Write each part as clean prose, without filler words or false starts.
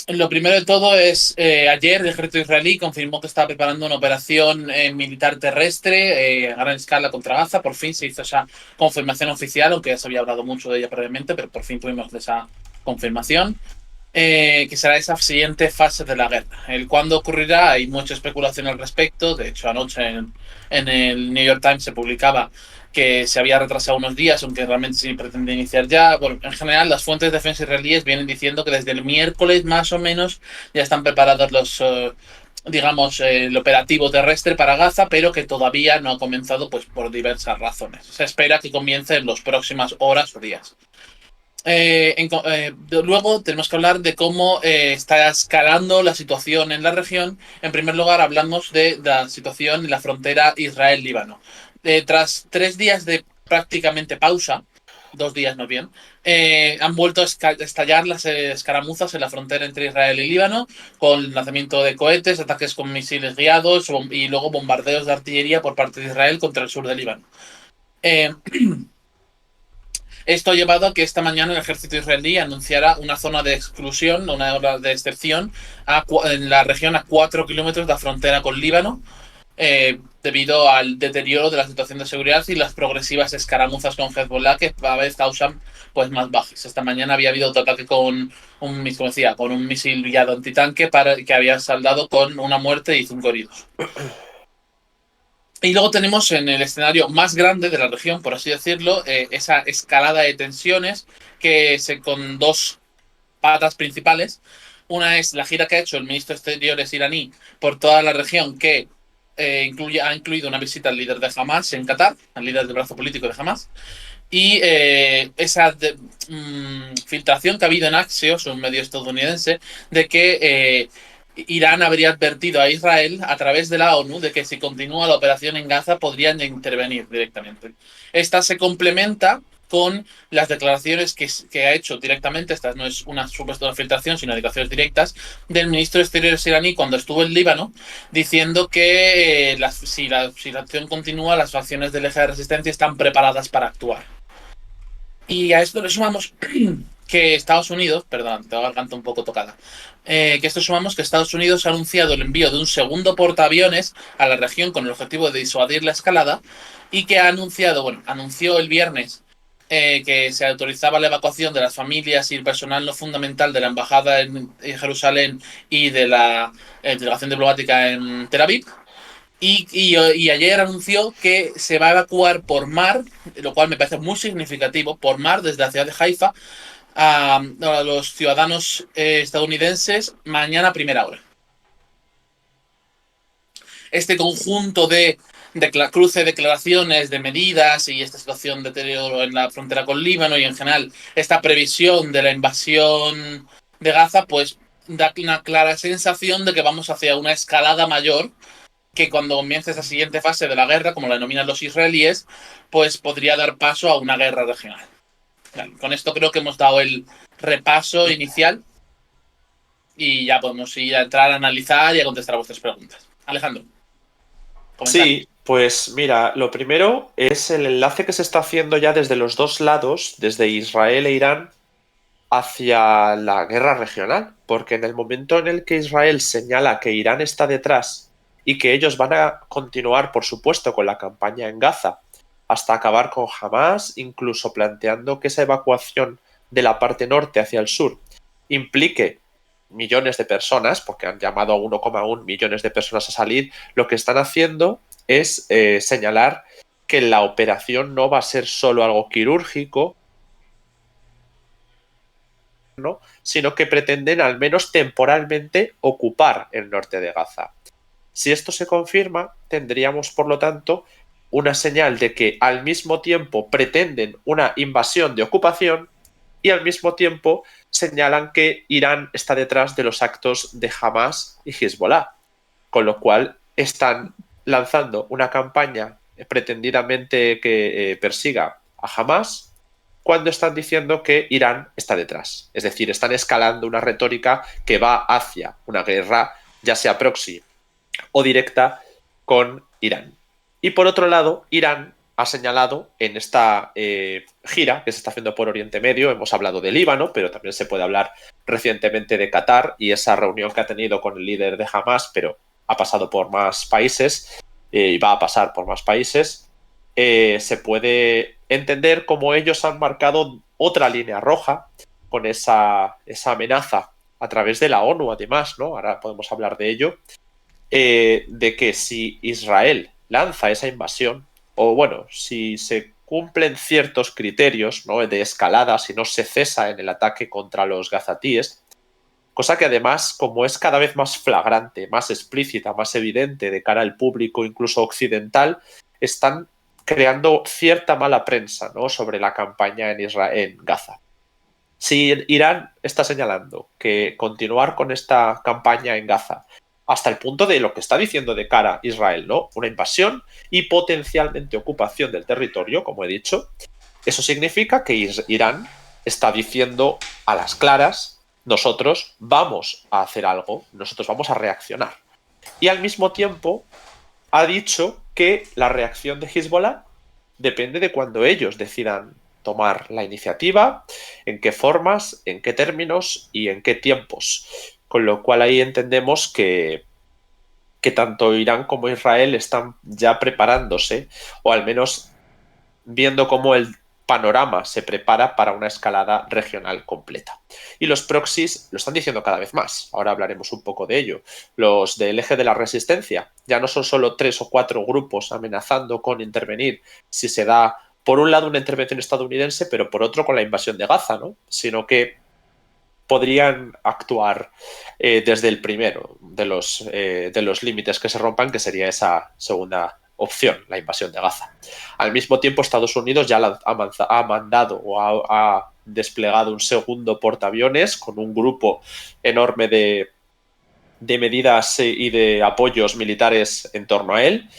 Lo primero de todo es, ayer el ejército israelí confirmó que estaba preparando una operación militar terrestre a gran escala contra Gaza. Por fin se hizo esa confirmación oficial, aunque ya se había hablado mucho de ella previamente, pero por fin tuvimos esa confirmación, que será esa siguiente fase de la guerra. El cuándo ocurrirá, hay mucha especulación al respecto. De hecho, anoche en el New York Times se publicaba que se había retrasado unos días, aunque realmente se pretende iniciar ya. Bueno, en general, las fuentes de defensa israelíes vienen diciendo que desde el miércoles más o menos ya están preparados digamos, el operativo terrestre para Gaza, pero que todavía no ha comenzado, pues por diversas razones. Se espera que comience en las próximas horas o días. Luego tenemos que hablar de cómo está escalando la situación en la región. En primer lugar, hablamos de la situación en la frontera Israel-Líbano. Tras 3 días de prácticamente pausa, 2 días no bien, han vuelto a estallar las escaramuzas en la frontera entre Israel y Líbano, con lanzamiento de cohetes, ataques con misiles guiados y luego bombardeos de artillería por parte de Israel contra el sur de Líbano. Eh, Esto ha llevado a que esta mañana el ejército israelí anunciara una zona de exclusión, una zona de excepción en la región a 4 kilómetros de la frontera con Líbano, debido al deterioro de la situación de seguridad y las progresivas escaramuzas con Hezbollah que cada vez causan pues más bajas. Esta mañana había habido otro ataque con como decía, con un misil guiado antitanque que había saldado con una muerte y 5 heridos. Y luego tenemos en el escenario más grande de la región, por así decirlo, esa escalada de tensiones con dos patas principales. Una es la gira que ha hecho el ministro de Exteriores iraní por toda la región, que ha incluido una visita al líder de Hamas en Qatar, al líder del brazo político de Hamas, y filtración que ha habido en Axios, un medio estadounidense, de que Irán habría advertido a Israel a través de la ONU de que si continúa la operación en Gaza podrían intervenir directamente. Esta se complementa con las declaraciones que ha hecho directamente, esta no es una supuesta filtración, sino declaraciones directas, del ministro de Exteriores iraní cuando estuvo en Líbano, diciendo que si la acción continúa, las facciones del eje de resistencia están preparadas para actuar. Y a esto le sumamos que Estados Unidos, perdón, tengo la garganta un poco tocada, que esto sumamos que Estados Unidos ha anunciado el envío de un segundo portaaviones a la región con el objetivo de disuadir la escalada y que anunció el viernes que se autorizaba la evacuación de las familias y el personal no fundamental de la embajada en Jerusalén y de la delegación diplomática en Tel Aviv, y ayer anunció que se va a evacuar por mar, lo cual me parece muy significativo, por mar desde la ciudad de Haifa a los ciudadanos estadounidenses mañana a primera hora. Este conjunto de cruce de declaraciones, de medidas y esta situación de deterioro en la frontera con Líbano y en general esta previsión de la invasión de Gaza, pues da una clara sensación de que vamos hacia una escalada mayor que cuando comience esa siguiente fase de la guerra, como la denominan los israelíes, pues podría dar paso a una guerra regional. Vale, con esto creo que hemos dado el repaso inicial y ya podemos ir a entrar a analizar y a contestar a vuestras preguntas. Alejandro, comenzar. Sí, pues mira, lo primero es el enlace que se está haciendo ya desde los dos lados, desde Israel e Irán, hacia la guerra regional, porque en el momento en el que Israel señala que Irán está detrás y que ellos van a continuar, por supuesto, con la campaña en Gaza hasta acabar con Hamas, incluso planteando que esa evacuación de la parte norte hacia el sur implique millones de personas, porque han llamado a 1,1 millones de personas a salir, lo que están haciendo es señalar que la operación no va a ser solo algo quirúrgico, ¿no? Sino que pretenden al menos temporalmente ocupar el norte de Gaza. Si esto se confirma, tendríamos, por lo tanto, una señal de que al mismo tiempo pretenden una invasión de ocupación y al mismo tiempo señalan que Irán está detrás de los actos de Hamas y Hezbollah, con lo cual están lanzando una campaña pretendidamente que persiga a Hamas cuando están diciendo que Irán está detrás. Es decir, están escalando una retórica que va hacia una guerra, ya sea proxy o directa, con Irán. Y por otro lado, Irán ha señalado en esta gira que se está haciendo por Oriente Medio. Hemos hablado de Líbano, pero también se puede hablar recientemente de Qatar y esa reunión que ha tenido con el líder de Hamas, pero ha pasado por más países y va a pasar por más países. Se puede entender como ellos han marcado otra línea roja con esa amenaza a través de la ONU, además, ¿no? Ahora podemos hablar de ello, de que si Israel lanza esa invasión, o bueno, si se cumplen ciertos criterios, ¿no?, de escalada, si no se cesa en el ataque contra los gazatíes, cosa que además, como es cada vez más flagrante, más explícita, más evidente de cara al público incluso occidental, están creando cierta mala prensa, ¿no?, sobre la campaña en Gaza. Si Irán está señalando que continuar con esta campaña en Gaza hasta el punto de lo que está diciendo de cara a Israel, ¿no?, una invasión y potencialmente ocupación del territorio, como he dicho, eso significa que Irán está diciendo a las claras: nosotros vamos a hacer algo, nosotros vamos a reaccionar. Y al mismo tiempo ha dicho que la reacción de Hezbollah depende de cuando ellos decidan tomar la iniciativa, en qué formas, en qué términos y en qué tiempos. Con lo cual ahí entendemos que tanto Irán como Israel están ya preparándose, o al menos viendo cómo el panorama se prepara para una escalada regional completa. Y los proxies lo están diciendo cada vez más. Ahora hablaremos un poco de ello. Los del eje de la resistencia ya no son solo 3 o 4 grupos amenazando con intervenir si se da, por un lado, una intervención estadounidense, pero por otro con la invasión de Gaza, ¿no?, sino que podrían actuar desde el primero de los límites que se rompan, que sería esa segunda opción, la invasión de Gaza. Al mismo tiempo, Estados Unidos ya ha mandado o ha desplegado un segundo portaaviones con un grupo enorme de medidas y de apoyos militares en torno a él.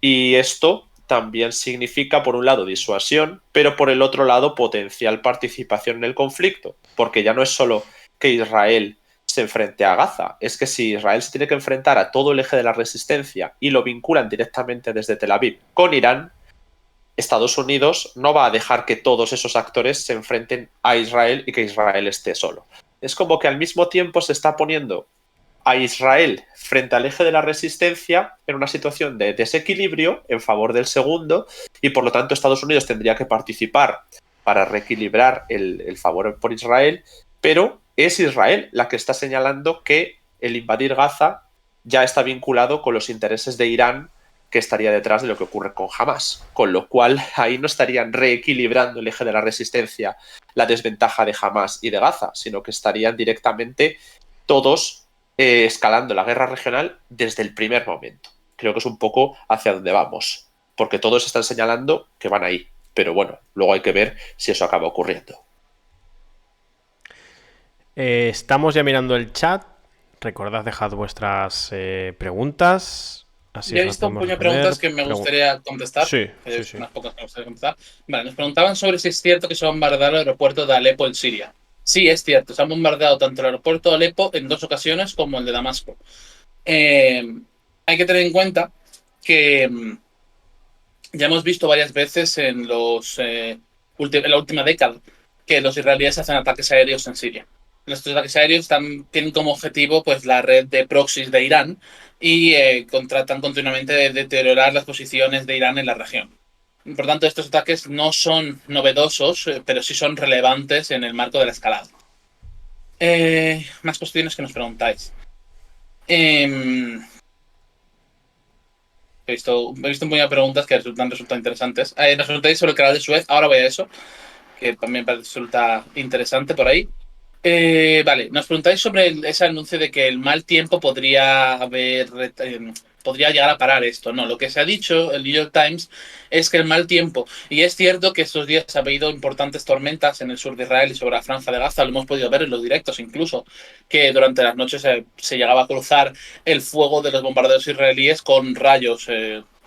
Y esto también significa, por un lado, disuasión, pero por el otro lado, potencial participación en el conflicto, porque ya no es solo que Israel se enfrente a Gaza, es que si Israel se tiene que enfrentar a todo el eje de la resistencia y lo vinculan directamente desde Tel Aviv con Irán, Estados Unidos no va a dejar que todos esos actores se enfrenten a Israel y que Israel esté solo. Es como que al mismo tiempo se está poniendo a Israel frente al eje de la resistencia en una situación de desequilibrio en favor del segundo, y por lo tanto Estados Unidos tendría que participar para reequilibrar el favor por Israel, pero es Israel la que está señalando que el invadir Gaza ya está vinculado con los intereses de Irán, que estaría detrás de lo que ocurre con Hamas, con lo cual ahí no estarían reequilibrando el eje de la resistencia, la desventaja de Hamas y de Gaza, sino que estarían directamente todos escalando la guerra regional desde el primer momento. Creo que es un poco hacia donde vamos, porque todos están señalando que van ahí, pero bueno, luego hay que ver si eso acaba ocurriendo. Estamos ya mirando el chat. Recordad, dejad vuestras preguntas. Así Ya he os las visto un podemos puño de responder. preguntas que me gustaría contestar. Sí, sí, sí. Unas pocas que me gustaría contestar. Vale, nos preguntaban sobre si es cierto que se ha bombardeado el aeropuerto de Alepo en Siria. Sí, es cierto. Se han bombardeado tanto el aeropuerto de Alepo en 2 ocasiones como el de Damasco. Hay que tener en cuenta que ya hemos visto varias veces en la última década que los israelíes hacen ataques aéreos en Siria. Estos ataques aéreos tienen como objetivo pues la red de proxies de Irán y tratan continuamente de deteriorar las posiciones de Irán en la región. Por tanto, estos ataques no son novedosos, pero sí son relevantes en el marco de la escalada. Más cuestiones que nos preguntáis. He visto un montón de preguntas que resultan interesantes. Nos preguntáis sobre el canal de Suez. Ahora voy a eso, que también resulta interesante por ahí. Vale, nos preguntáis sobre ese anuncio de que el mal tiempo podría llegar a parar esto. No, lo que se ha dicho el New York Times es que el mal tiempo, y es cierto que estos días ha habido importantes tormentas en el sur de Israel y sobre la franja de Gaza, lo hemos podido ver en los directos incluso, que durante las noches se llegaba a cruzar el fuego de los bombardeos israelíes con rayos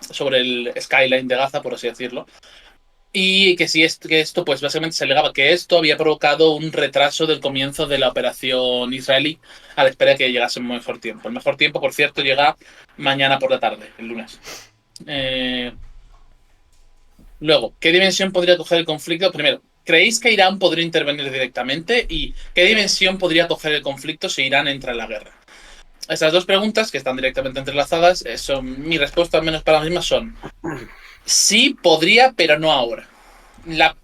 sobre el skyline de Gaza, por así decirlo. Y que que esto, pues básicamente se alegaba que esto había provocado un retraso del comienzo de la operación israelí a la espera de que llegase un mejor tiempo. El mejor tiempo, por cierto, llega mañana por la tarde, el lunes. Luego, ¿qué dimensión podría coger el conflicto? Primero, ¿creéis que Irán podría intervenir directamente? ¿Y qué dimensión podría coger el conflicto si Irán entra en la guerra? Estas dos preguntas, que están directamente entrelazadas, mi respuesta, al menos para las mismas, son sí, podría, pero no ahora. La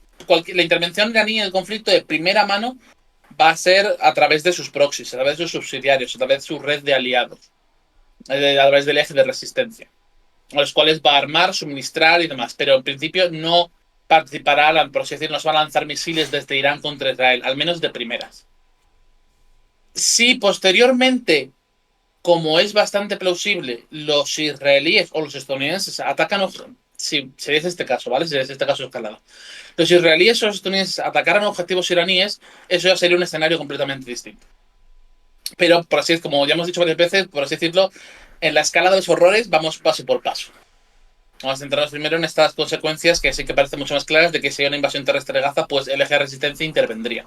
intervención iraní en el conflicto de primera mano va a ser a través de sus proxies, a través de sus subsidiarios, a través de su red de aliados, a través del eje de resistencia, a los cuales va a armar, suministrar y demás, pero en principio no participará, por así decirlo, no se van a lanzar misiles desde Irán contra Israel, al menos de primeras. Si posteriormente, como es bastante plausible, los israelíes o los estadounidenses atacan, si se dice este caso, ¿vale? Si se dice este caso escalado, los israelíes o los estadounidenses atacaran objetivos iraníes, eso ya sería un escenario completamente distinto. Pero, por así decirlo, como ya hemos dicho varias veces, por así decirlo, en la escala de los horrores vamos paso por paso. Vamos a centrarnos primero en estas consecuencias que sí que parecen mucho más claras de que si hay una invasión terrestre de Gaza, pues el eje de resistencia intervendría.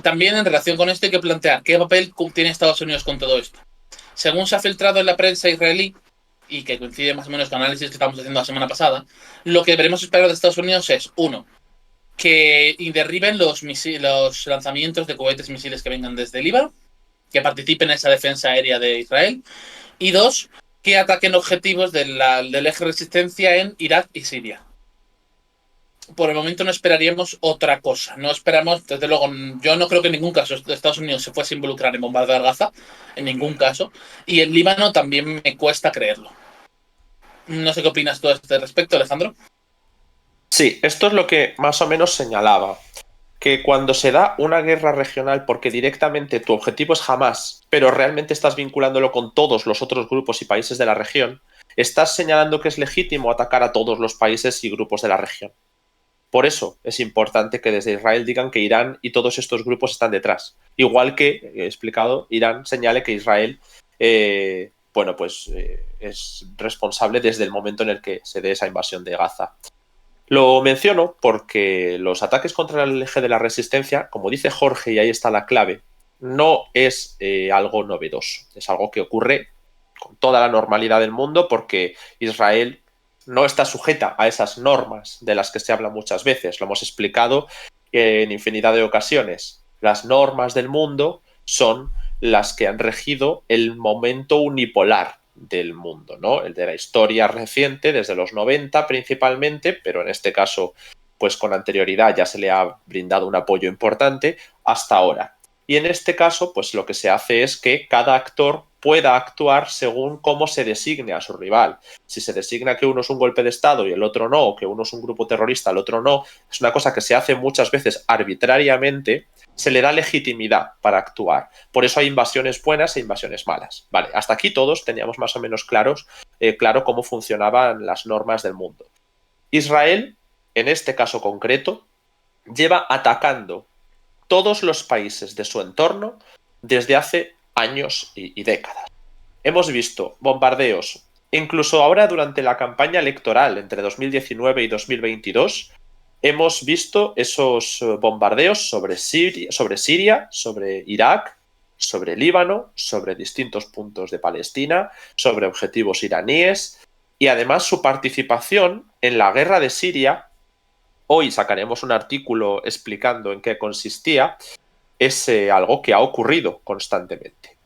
También en relación con esto hay que plantear qué papel tiene Estados Unidos con todo esto. Según se ha filtrado en la prensa israelí, y que coincide más o menos con el análisis que estamos haciendo la semana pasada, lo que deberemos esperar de Estados Unidos es, uno, que derriben los lanzamientos de cohetes y misiles que vengan desde Líbano, que participen en esa defensa aérea de Israel, y dos, que ataquen objetivos del eje de resistencia en Irak y Siria. Por el momento no esperaríamos otra cosa. No esperamos, desde luego, yo no creo que en ningún caso Estados Unidos se fuese a involucrar en bombardear Gaza, en ningún caso, y el Líbano también me cuesta creerlo. No sé qué opinas tú a este respecto, Alejandro. Sí, esto es lo que más o menos señalaba, que cuando se da una guerra regional porque directamente tu objetivo es Hamás, pero realmente estás vinculándolo con todos los otros grupos y países de la región, estás señalando que es legítimo atacar a todos los países y grupos de la región. Por eso es importante que desde Israel digan que Irán y todos estos grupos están detrás. Igual que, he explicado, Irán señale que Israel es responsable desde el momento en el que se dé esa invasión de Gaza. Lo menciono porque los ataques contra el eje de la resistencia, como dice Jorge, y ahí está la clave, no es algo novedoso. Es algo que ocurre con toda la normalidad del mundo porque Israel no está sujeta a esas normas de las que se habla muchas veces. Lo hemos explicado en infinidad de ocasiones. Las normas del mundo son las que han regido el momento unipolar del mundo, ¿no? El de la historia reciente, desde los 90 principalmente, pero en este caso, pues con anterioridad ya se le ha brindado un apoyo importante hasta ahora. Y en este caso, pues lo que se hace es que cada actor pueda actuar según cómo se designe a su rival. Si se designa que uno es un golpe de Estado y el otro no, o que uno es un grupo terrorista, el otro no, es una cosa que se hace muchas veces arbitrariamente, se le da legitimidad para actuar. Por eso hay invasiones buenas e invasiones malas. Vale, hasta aquí todos teníamos más o menos claro cómo funcionaban las normas del mundo. Israel, en este caso concreto, lleva atacando todos los países de su entorno desde hace años y décadas. Hemos visto bombardeos, incluso ahora durante la campaña electoral entre 2019 y 2022, hemos visto esos bombardeos sobre Siria, sobre Irak, sobre Líbano, sobre distintos puntos de Palestina, sobre objetivos iraníes y además su participación en la guerra de Siria. Hoy sacaremos un artículo explicando en qué consistía. Es algo que ha ocurrido constantemente.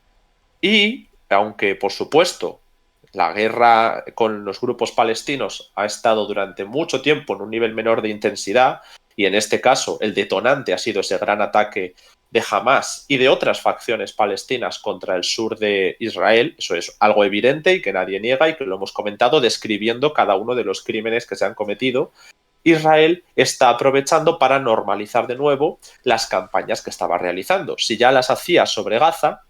Y aunque, por supuesto, la guerra con los grupos palestinos ha estado durante mucho tiempo en un nivel menor de intensidad, y en este caso el detonante ha sido ese gran ataque de Hamás y de otras facciones palestinas contra el sur de Israel, eso es algo evidente y que nadie niega y que lo hemos comentado describiendo cada uno de los crímenes que se han cometido. Israel está aprovechando para normalizar de nuevo las campañas que estaba realizando. Si ya las hacía sobre Gaza,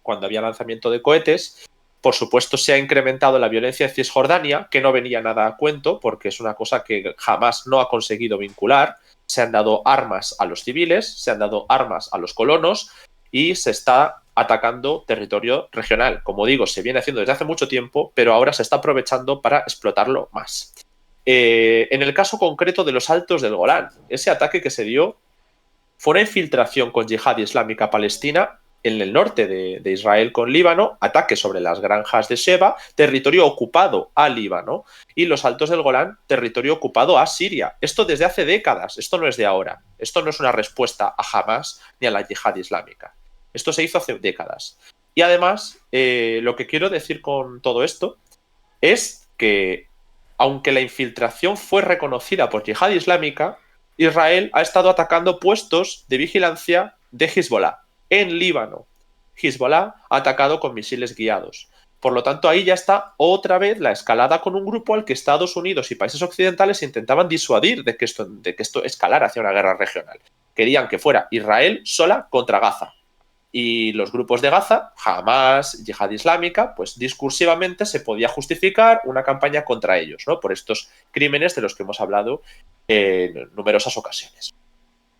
cuando había lanzamiento de cohetes, por supuesto se ha incrementado la violencia en Cisjordania, que no venía nada a cuento, porque es una cosa que jamás no ha conseguido vincular. Se han dado armas a los civiles, se han dado armas a los colonos y se está atacando territorio regional. Como digo, se viene haciendo desde hace mucho tiempo, pero ahora se está aprovechando para explotarlo más. En el caso concreto de los Altos del Golán, ese ataque que se dio fue una infiltración con Yihad Islámica Palestina en el norte de Israel con Líbano, ataque sobre las granjas de Sheba, territorio ocupado a Líbano, y los Altos del Golán, territorio ocupado a Siria. Esto desde hace décadas, esto no es de ahora, esto no es una respuesta a Hamas ni a la yihad islámica. Esto se hizo hace décadas. Y además, lo que quiero decir con todo esto es que, aunque la infiltración fue reconocida por yihad islámica, Israel ha estado atacando puestos de vigilancia de Hezbollah en Líbano. Hezbollah ha atacado con misiles guiados. Por lo tanto, ahí ya está otra vez la escalada con un grupo al que Estados Unidos y países occidentales intentaban disuadir de que esto escalara hacia una guerra regional. Querían que fuera Israel sola contra Gaza. Y los grupos de Gaza, Hamas, Yihad Islámica, pues discursivamente se podía justificar una campaña contra ellos, ¿no? Por estos crímenes de los que hemos hablado en numerosas ocasiones.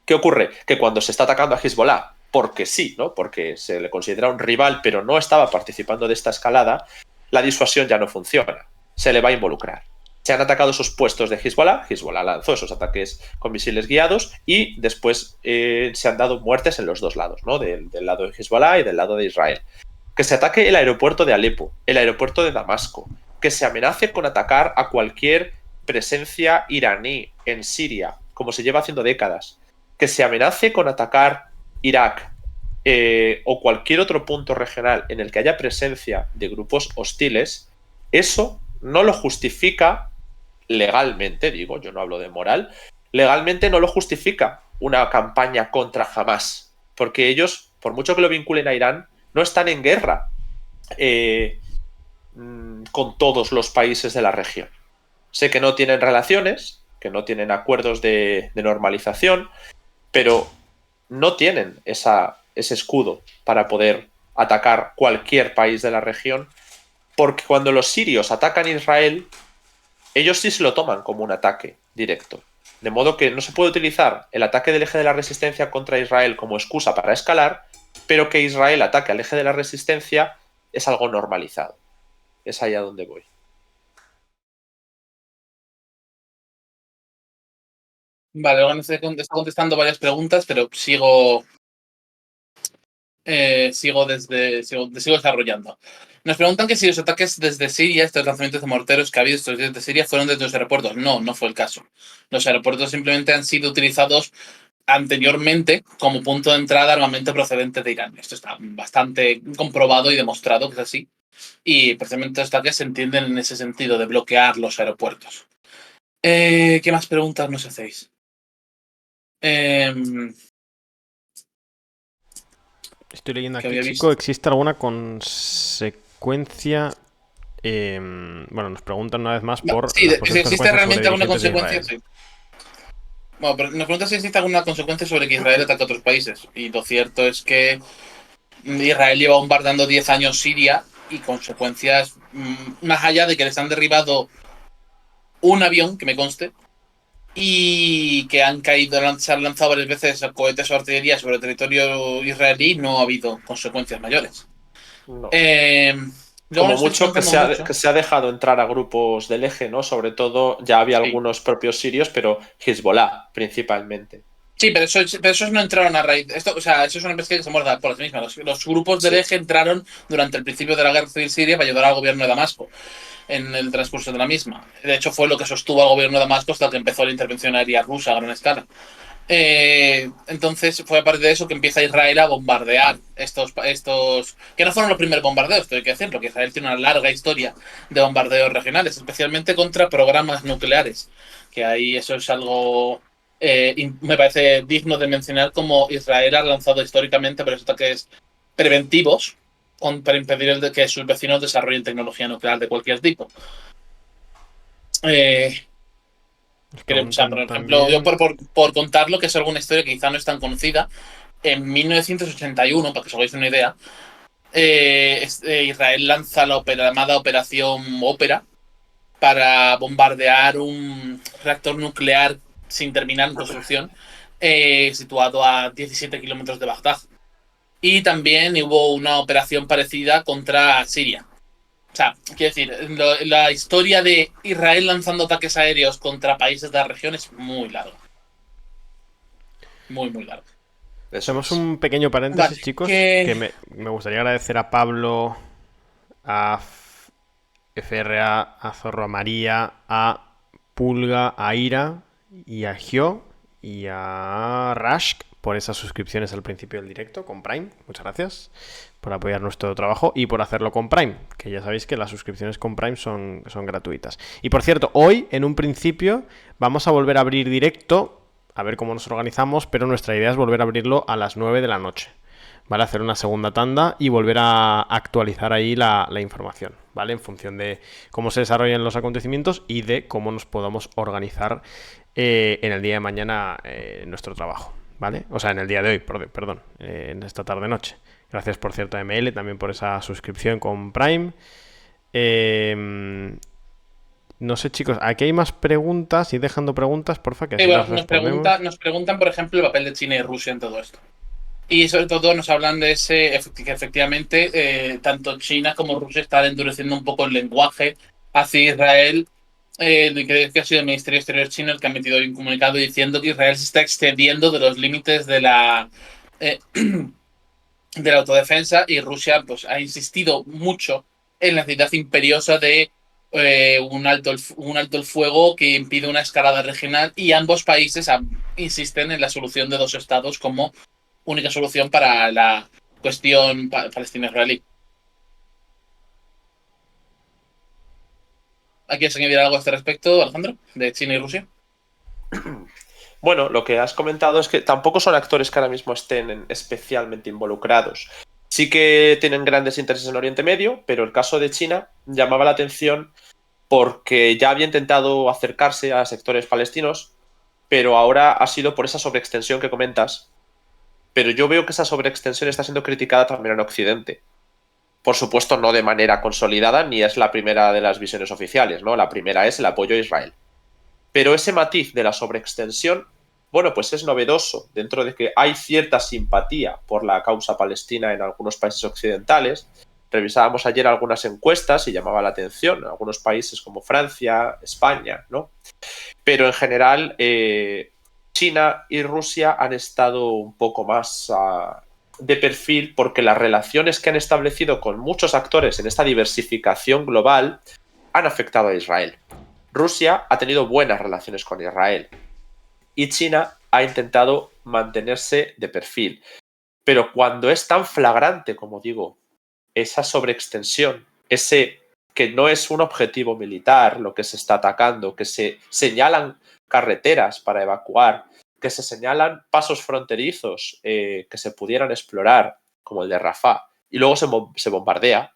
¿Qué ocurre? Que cuando se está atacando a Hezbollah, porque sí, ¿no? Porque se le considera un rival, pero no estaba participando de esta escalada, la disuasión ya no funciona. Se le va a involucrar. Se han atacado esos puestos de Hezbollah, Hezbollah lanzó esos ataques con misiles guiados y después se han dado muertes en los dos lados, ¿no? Del lado de Hezbollah y del lado de Israel. Que se ataque el aeropuerto de Alepo, el aeropuerto de Damasco, que se amenace con atacar a cualquier presencia iraní en Siria, como se lleva haciendo décadas, que se amenace con atacar Irak o cualquier otro punto regional en el que haya presencia de grupos hostiles, eso no lo justifica legalmente, digo, yo no hablo de moral, legalmente no lo justifica una campaña contra Hamas, porque ellos, por mucho que lo vinculen a Irán, no están en guerra con todos los países de la región. Sé que no tienen relaciones, que no tienen acuerdos de normalización, pero no tienen ese escudo para poder atacar cualquier país de la región, porque cuando los sirios atacan a Israel, ellos sí se lo toman como un ataque directo. De modo que no se puede utilizar el ataque del eje de la resistencia contra Israel como excusa para escalar, pero que Israel ataque al eje de la resistencia es algo normalizado. Es ahí a donde voy. Vale, ahora está contestando varias preguntas, pero sigo desarrollando. Nos preguntan que si los ataques desde Siria, estos lanzamientos de morteros que ha habido estos días de Siria, fueron desde los aeropuertos. No, no fue el caso. Los aeropuertos simplemente han sido utilizados anteriormente como punto de entrada de armamento procedente de Irán. Esto está bastante comprobado y demostrado que es así. Y precisamente los ataques se entienden en ese sentido, de bloquear los aeropuertos. ¿Qué más preguntas nos hacéis? Estoy leyendo aquí, chico, ¿existe alguna consecuencia? Bueno, nos preguntan una vez más por... Sí, si existe realmente alguna consecuencia, sí. Bueno, pero nos preguntan si existe alguna consecuencia sobre que Israel ataque a otros países. Y lo cierto es que Israel lleva bombardeando 10 años Siria y consecuencias más allá de que les han derribado un avión, que me conste, y que se han lanzado varias veces cohetes o artillería sobre el territorio israelí, no ha habido consecuencias mayores. No. Como mucho que se ha dejado entrar a grupos del eje, ¿no? Sobre todo, ya había algunos propios sirios, pero Hezbollah principalmente. Sí, pero esos no entraron a raíz. Eso es una especie que se muerda por las mismas. Los grupos del eje entraron durante el principio de la guerra civil siria para ayudar al gobierno de Damasco en el transcurso de la misma. De hecho, fue lo que sostuvo al gobierno de Damasco hasta que empezó la intervención aérea rusa a gran escala. Entonces fue a partir de eso que empieza Israel a bombardear estos que no fueron los primeros bombardeos, tengo que decirlo, que Israel tiene una larga historia de bombardeos regionales, especialmente contra programas nucleares, que ahí eso es algo me parece digno de mencionar, como Israel ha lanzado históricamente varios ataques preventivos para impedir que sus vecinos desarrollen tecnología nuclear de cualquier tipo. Por ejemplo, yo por contarlo, que es alguna historia que quizá no es tan conocida, en 1981, para que os hagáis una idea, Israel lanza la llamada Operación Ópera para bombardear un reactor nuclear sin terminar en construcción, situado a 17 kilómetros de Bagdad. Y también hubo una operación parecida contra Siria. O sea, quiero decir, la historia de Israel lanzando ataques aéreos contra países de la región es muy larga. Muy, muy larga. Eso Hacemos es. un pequeño paréntesis, Vale, chicos, que que me gustaría agradecer a Pablo, a FRA, a Zorro, a María, a Pulga, a Ira y a Gio y a Rashk por esas suscripciones al principio del directo con Prime. Muchas gracias por apoyar nuestro trabajo y por hacerlo con Prime, que ya sabéis que las suscripciones con Prime son gratuitas. Y por cierto, hoy, en un principio, vamos a volver a abrir directo, a ver cómo nos organizamos, pero nuestra idea es volver a abrirlo a las 9 de la noche. ¿Vale? Hacer una segunda tanda y volver a actualizar ahí la información, ¿vale? En función de cómo se desarrollan los acontecimientos y de cómo nos podamos organizar en el día de mañana nuestro trabajo, ¿vale? O sea, en el día de hoy, perdón, en esta tarde-noche. Gracias, por cierto, a ML también por esa suscripción con Prime. No sé, chicos, aquí hay más preguntas. Y dejando preguntas, porfa, que así bueno, las respondemos. nos preguntan, por ejemplo, el papel de China y Rusia en todo esto. Y sobre todo nos hablan de que efectivamente tanto China como Rusia están endureciendo un poco el lenguaje hacia Israel. Que ha sido el Ministerio de Exteriores chino el que ha metido hoy un comunicado diciendo que Israel se está excediendo de los límites eh, de la autodefensa, y Rusia pues ha insistido mucho en la necesidad imperiosa de un alto el fuego que impide una escalada regional, y ambos países insisten en la solución de dos estados como única solución para la cuestión palestina-israelí. ¿Quieres añadir algo a este respecto, Alejandro, de China y Rusia? Bueno, lo que has comentado es que tampoco son actores que ahora mismo estén especialmente involucrados. Sí que tienen grandes intereses en Oriente Medio, pero el caso de China llamaba la atención porque ya había intentado acercarse a sectores palestinos, pero ahora ha sido por esa sobreextensión que comentas. Pero yo veo que esa sobreextensión está siendo criticada también en Occidente. Por supuesto, no de manera consolidada, ni es la primera de las visiones oficiales, ¿no? La primera es el apoyo a Israel. Pero ese matiz de la sobreextensión, bueno, pues es novedoso, dentro de que hay cierta simpatía por la causa palestina en algunos países occidentales. Revisábamos ayer algunas encuestas y llamaba la atención, en algunos países como Francia, España, ¿no? Pero en general, China y Rusia han estado un poco más de perfil porque las relaciones que han establecido con muchos actores en esta diversificación global han afectado a Israel. Rusia ha tenido buenas relaciones con Israel y China ha intentado mantenerse de perfil. Pero cuando es tan flagrante, como digo, esa sobreextensión, ese que no es un objetivo militar lo que se está atacando, que se señalan carreteras para evacuar, que se señalan pasos fronterizos que se pudieran explorar, como el de Rafah, y luego se bombardea,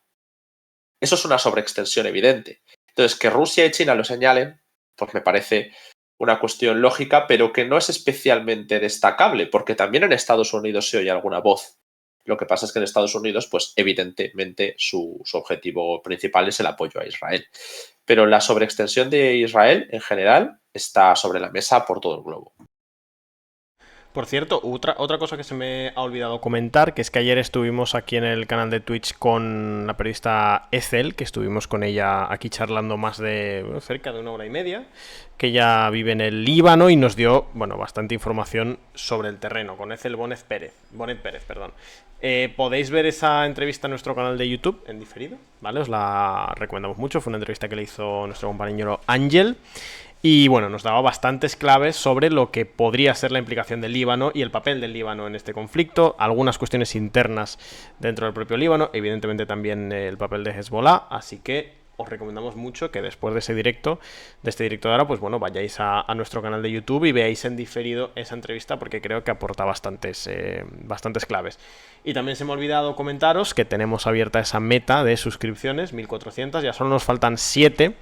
eso es una sobreextensión evidente. Entonces, que Rusia y China lo señalen, pues me parece una cuestión lógica, pero que no es especialmente destacable, porque también en Estados Unidos se oye alguna voz. Lo que pasa es que en Estados Unidos, pues evidentemente su objetivo principal es el apoyo a Israel. Pero la sobreextensión de Israel, en general, está sobre la mesa por todo el globo. Por cierto, otra cosa que se me ha olvidado comentar, que es que ayer estuvimos aquí en el canal de Twitch con la periodista Ethel, que estuvimos con ella aquí charlando más de cerca de 1 hora y media, que ella vive en el Líbano y nos dio, bueno, bastante información sobre el terreno, con Ethel Bonet Pérez, perdón. Podéis ver esa entrevista en nuestro canal de YouTube en diferido, ¿vale? Os la recomendamos mucho, fue una entrevista que le hizo nuestro compañero Ángel. Y bueno, nos daba bastantes claves sobre lo que podría ser la implicación del Líbano y el papel del Líbano en este conflicto, algunas cuestiones internas dentro del propio Líbano, evidentemente también el papel de Hezbollah, así que os recomendamos mucho que después de ese directo, de este directo de ahora, pues bueno, vayáis a nuestro canal de YouTube y veáis en diferido esa entrevista porque creo que aporta bastantes claves. Y también se me ha olvidado comentaros que tenemos abierta esa meta de suscripciones, 1400, ya solo nos faltan 7.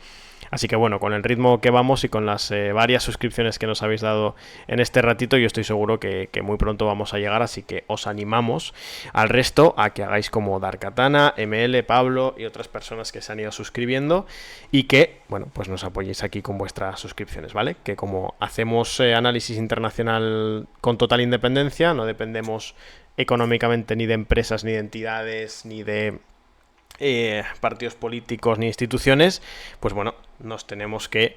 Así que bueno, con el ritmo que vamos y con las varias suscripciones que nos habéis dado en este ratito, yo estoy seguro que muy pronto vamos a llegar, así que os animamos al resto a que hagáis como Darkatana, ML, Pablo y otras personas que se han ido suscribiendo y que, bueno, pues nos apoyéis aquí con vuestras suscripciones, ¿vale? Que como hacemos análisis internacional con total independencia, no dependemos económicamente ni de empresas, ni de entidades, ni de partidos políticos ni instituciones, pues bueno, tenemos que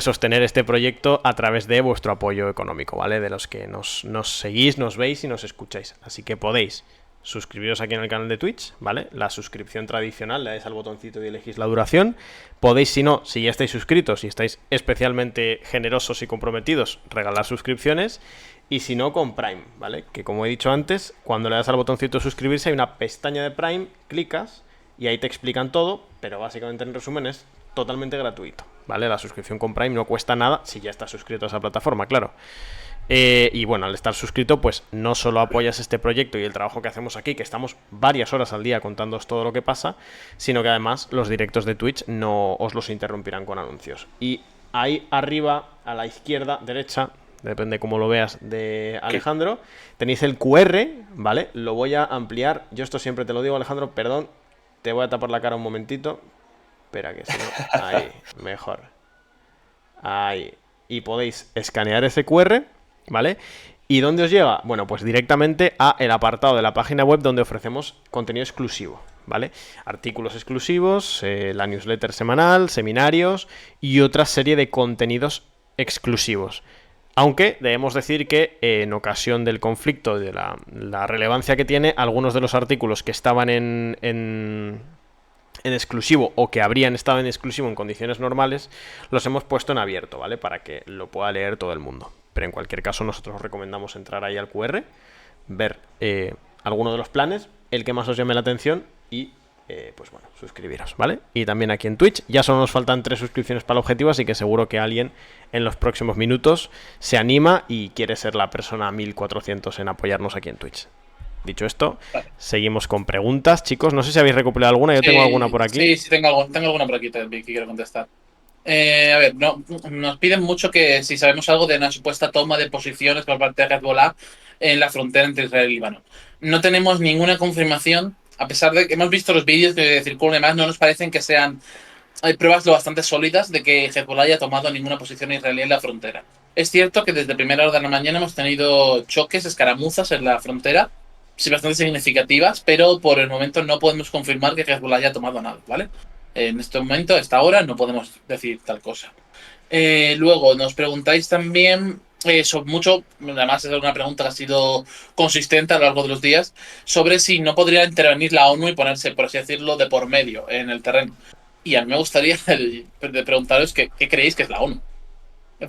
sostener este proyecto a través de vuestro apoyo económico, ¿vale? De los que nos seguís, nos veis y nos escucháis. Así que podéis suscribiros aquí en el canal de Twitch, ¿vale? La suscripción tradicional, le dais al botoncito y elegís la duración. Podéis, si no, si ya estáis suscritos y estáis especialmente generosos y comprometidos, regalar suscripciones. Y si no, con Prime, ¿vale? Que como he dicho antes, cuando le das al botoncito de suscribirse hay una pestaña de Prime, clicas y ahí te explican todo, pero básicamente en resumen es totalmente gratuito, ¿vale? La suscripción con Prime no cuesta nada si ya estás suscrito a esa plataforma, claro. Y bueno, al estar suscrito, pues no solo apoyas este proyecto y el trabajo que hacemos aquí, que estamos varias horas al día contándoos todo lo que pasa, sino que además los directos de Twitch no os los interrumpirán con anuncios. Y ahí arriba, a la izquierda, derecha, depende cómo lo veas, de Alejandro, tenéis el QR, ¿vale? Lo voy a ampliar. Yo esto siempre te lo digo, Alejandro, perdón, te voy a tapar la cara un momentito. Espera que si no... Ahí, mejor. Ahí. Y podéis escanear ese QR, ¿vale? ¿Y dónde os lleva? Bueno, pues directamente a el apartado de la página web donde ofrecemos contenido exclusivo, ¿vale? Artículos exclusivos, la newsletter semanal, seminarios y otra serie de contenidos exclusivos. Aunque debemos decir que en ocasión del conflicto, de la relevancia que tiene, algunos de los artículos que estaban en exclusivo o que habrían estado en exclusivo en condiciones normales, los hemos puesto en abierto, ¿vale? Para que lo pueda leer todo el mundo. Pero en cualquier caso nosotros os recomendamos entrar ahí al QR, ver alguno de los planes, el que más os llame la atención y pues bueno, suscribiros, ¿vale? Y también aquí en Twitch, ya solo nos faltan 3 suscripciones para el objetivo, así que seguro que alguien en los próximos minutos se anima y quiere ser la persona 1400 en apoyarnos aquí en Twitch. Dicho esto, seguimos con preguntas, chicos. No sé si habéis recopilado alguna, yo tengo alguna por aquí. Sí, tengo alguna por aquí también que quiero contestar. A ver, nos piden mucho que si sabemos algo de una supuesta toma de posiciones por parte de Hezbollah en la frontera entre Israel y Líbano. No tenemos ninguna confirmación, a pesar de que hemos visto los vídeos que circulan y demás, no nos parecen que sean... Hay pruebas lo bastante sólidas de que Hezbollah haya tomado ninguna posición israelí en la frontera. Es cierto que desde primera hora de la mañana hemos tenido choques, escaramuzas en la frontera, sí, bastante significativas, pero por el momento no podemos confirmar que Hezbollah haya tomado nada, ¿vale? En este momento, a esta hora, no podemos decir tal cosa. Luego, nos preguntáis también sobre mucho, además es una pregunta que ha sido consistente a lo largo de los días, sobre si no podría intervenir la ONU y ponerse, por así decirlo, de por medio en el terreno. Y a mí me gustaría preguntaros qué creéis que es la ONU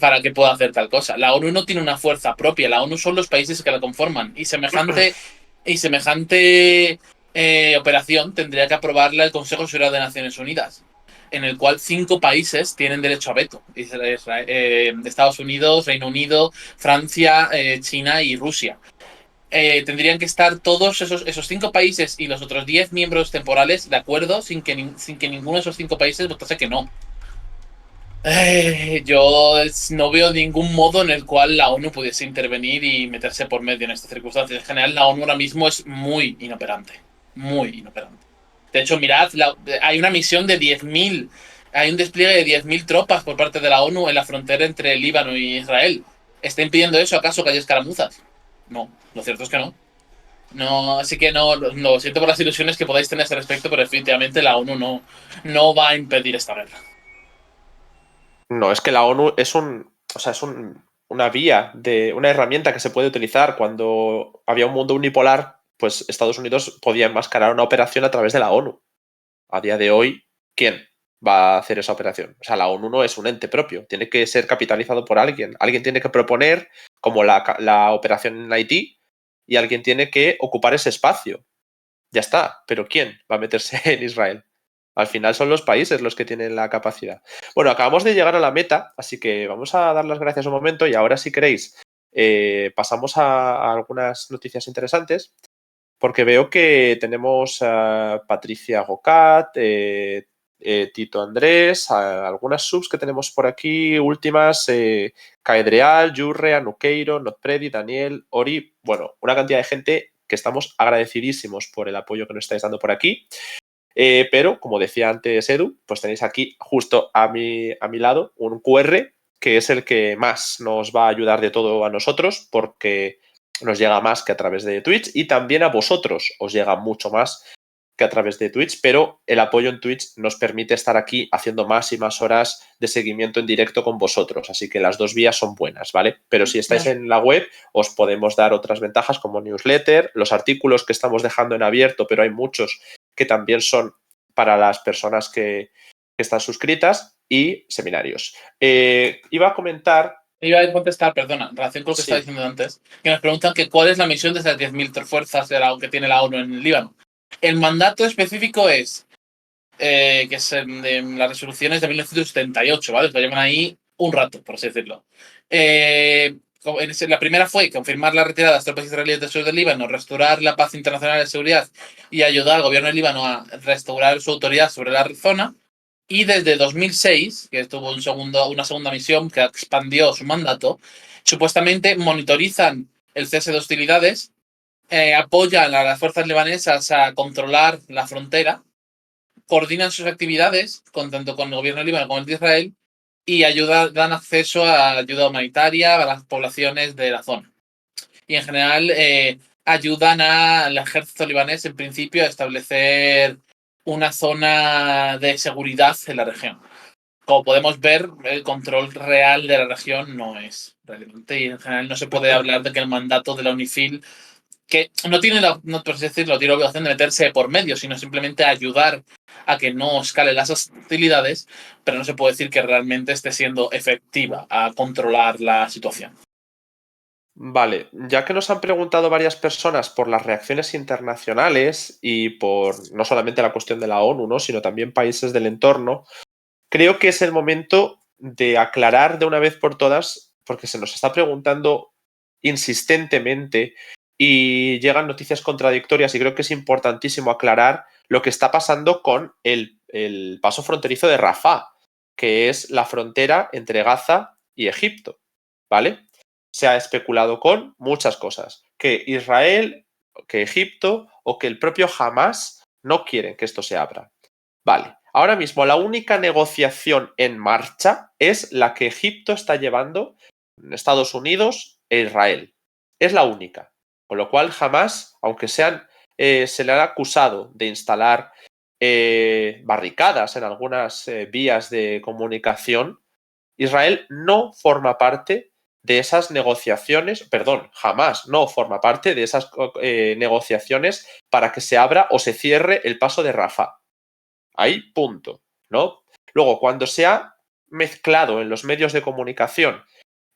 para que pueda hacer tal cosa. La ONU no tiene una fuerza propia, la ONU son los países que la conforman y semejante operación tendría que aprobarla el Consejo de Seguridad de Naciones Unidas, en el cual 5 países tienen derecho a veto. Estados Unidos, Reino Unido, Francia, China y Rusia. Tendrían que estar todos esos 5 países y los otros 10 miembros temporales de acuerdo sin que ninguno de esos 5 países votase que no. Yo no veo ningún modo en el cual la ONU pudiese intervenir y meterse por medio en estas circunstancias. En general, la ONU ahora mismo es muy inoperante. Muy inoperante. De hecho, mirad, hay una misión de 10.000. Hay un despliegue de 10.000 tropas por parte de la ONU en la frontera entre el Líbano y Israel. ¿Está impidiendo eso acaso que haya escaramuzas? No, lo cierto es que no. No, así que no, lo siento por las ilusiones que podáis tener a ese respecto, pero definitivamente la ONU no va a impedir esta guerra. No, es que la ONU es una vía, una herramienta que se puede utilizar. Cuando había un mundo unipolar, pues Estados Unidos podía enmascarar una operación a través de la ONU. A día de hoy, ¿quién va a hacer esa operación? O sea, la ONU no es un ente propio, tiene que ser capitalizado por alguien. Alguien tiene que proponer, como la operación en Haití, y alguien tiene que ocupar ese espacio. Ya está, pero ¿quién va a meterse en Israel? Al final son los países los que tienen la capacidad. Bueno, acabamos de llegar a la meta, así que vamos a dar las gracias un momento y ahora, si queréis, pasamos a algunas noticias interesantes, porque veo que tenemos a Patricia Gocat, Tito Andrés, algunas subs que tenemos por aquí, últimas, Caedreal, Yurre, Anuqueiro, Notpredi, Daniel, Ori, bueno, una cantidad de gente que estamos agradecidísimos por el apoyo que nos estáis dando por aquí. Pero, como decía antes Edu, pues tenéis aquí justo a mi lado un QR que es el que más nos va a ayudar de todo a nosotros, porque nos llega más que a través de Twitch, y también a vosotros os llega mucho más que a través de Twitch, pero el apoyo en Twitch nos permite estar aquí haciendo más y más horas de seguimiento en directo con vosotros, así que las dos vías son buenas, ¿vale? Pero si estáis en la web, os podemos dar otras ventajas como newsletter, los artículos que estamos dejando en abierto, pero hay muchos que también son para las personas que están suscritas, y seminarios. Iba a comentar... Iba a contestar, perdona, en relación con lo que estaba diciendo antes, que nos preguntan que cuál es la misión de esas 10.000 fuerzas que tiene la ONU en el Líbano. El mandato específico es, que es de las resoluciones de 1978, ¿vale? Lo llevan ahí un rato, por así decirlo. La primera fue confirmar la retirada de las tropas israelíes del sur del Líbano, restaurar la paz internacional de seguridad y ayudar al gobierno del Líbano a restaurar su autoridad sobre la zona. Y desde 2006, que tuvo una segunda misión que expandió su mandato, supuestamente monitorizan el cese de hostilidades, apoyan a las fuerzas libanesas a controlar la frontera, coordinan sus actividades tanto con el gobierno del Líbano como el de Israel y dan acceso a ayuda humanitaria a las poblaciones de la zona. Y en general ayudan al ejército libanés en principio a establecer una zona de seguridad en la región. Como podemos ver, el control real de la región no es relevante y en general no se puede hablar de que el mandato de la UNIFIL, que no tiene por así decirlo, tiene la obligación de meterse por medio, sino simplemente ayudar a que no escalen las hostilidades, pero no se puede decir que realmente esté siendo efectiva a controlar la situación. Vale, ya que nos han preguntado varias personas por las reacciones internacionales y por no solamente la cuestión de la ONU, ¿no?, sino también países del entorno, creo que es el momento de aclarar de una vez por todas, porque se nos está preguntando insistentemente y llegan noticias contradictorias, y creo que es importantísimo aclarar lo que está pasando con el paso fronterizo de Rafah, que es la frontera entre Gaza y Egipto, ¿vale? Se ha especulado con muchas cosas, que Israel, que Egipto o que el propio Hamas no quieren que esto se abra. Vale, ahora mismo la única negociación en marcha es la que Egipto está llevando, Estados Unidos e Israel. Es la única. Con lo cual Hamas, aunque se le ha acusado de instalar barricadas en algunas vías de comunicación, Israel no forma parte de esas negociaciones, perdón, Hamas no forma parte de esas negociaciones para que se abra o se cierre el paso de Rafah. Ahí, punto, ¿no? Luego, cuando se ha mezclado en los medios de comunicación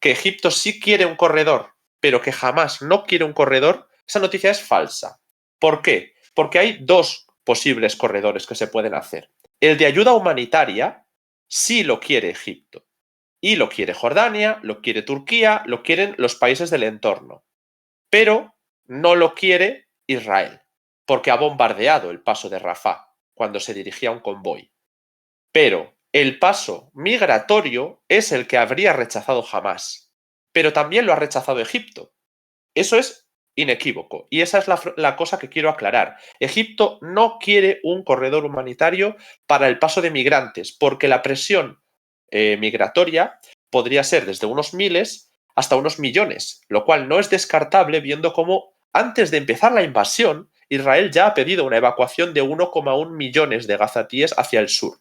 que Egipto sí quiere un corredor, pero que Hamas no quiere un corredor, esa noticia es falsa. ¿Por qué? Porque hay dos posibles corredores que se pueden hacer. El de ayuda humanitaria sí lo quiere Egipto. Y lo quiere Jordania, lo quiere Turquía, lo quieren los países del entorno. Pero no lo quiere Israel, porque ha bombardeado el paso de Rafah cuando se dirigía un convoy. Pero el paso migratorio es el que habría rechazado Hamas. Pero también lo ha rechazado Egipto. Eso es inequívoco. Y esa es la cosa que quiero aclarar. Egipto no quiere un corredor humanitario para el paso de migrantes, porque la presión migratoria podría ser desde unos miles hasta unos millones, lo cual no es descartable viendo cómo antes de empezar la invasión, Israel ya ha pedido una evacuación de 1,1 millones de gazatíes hacia el sur.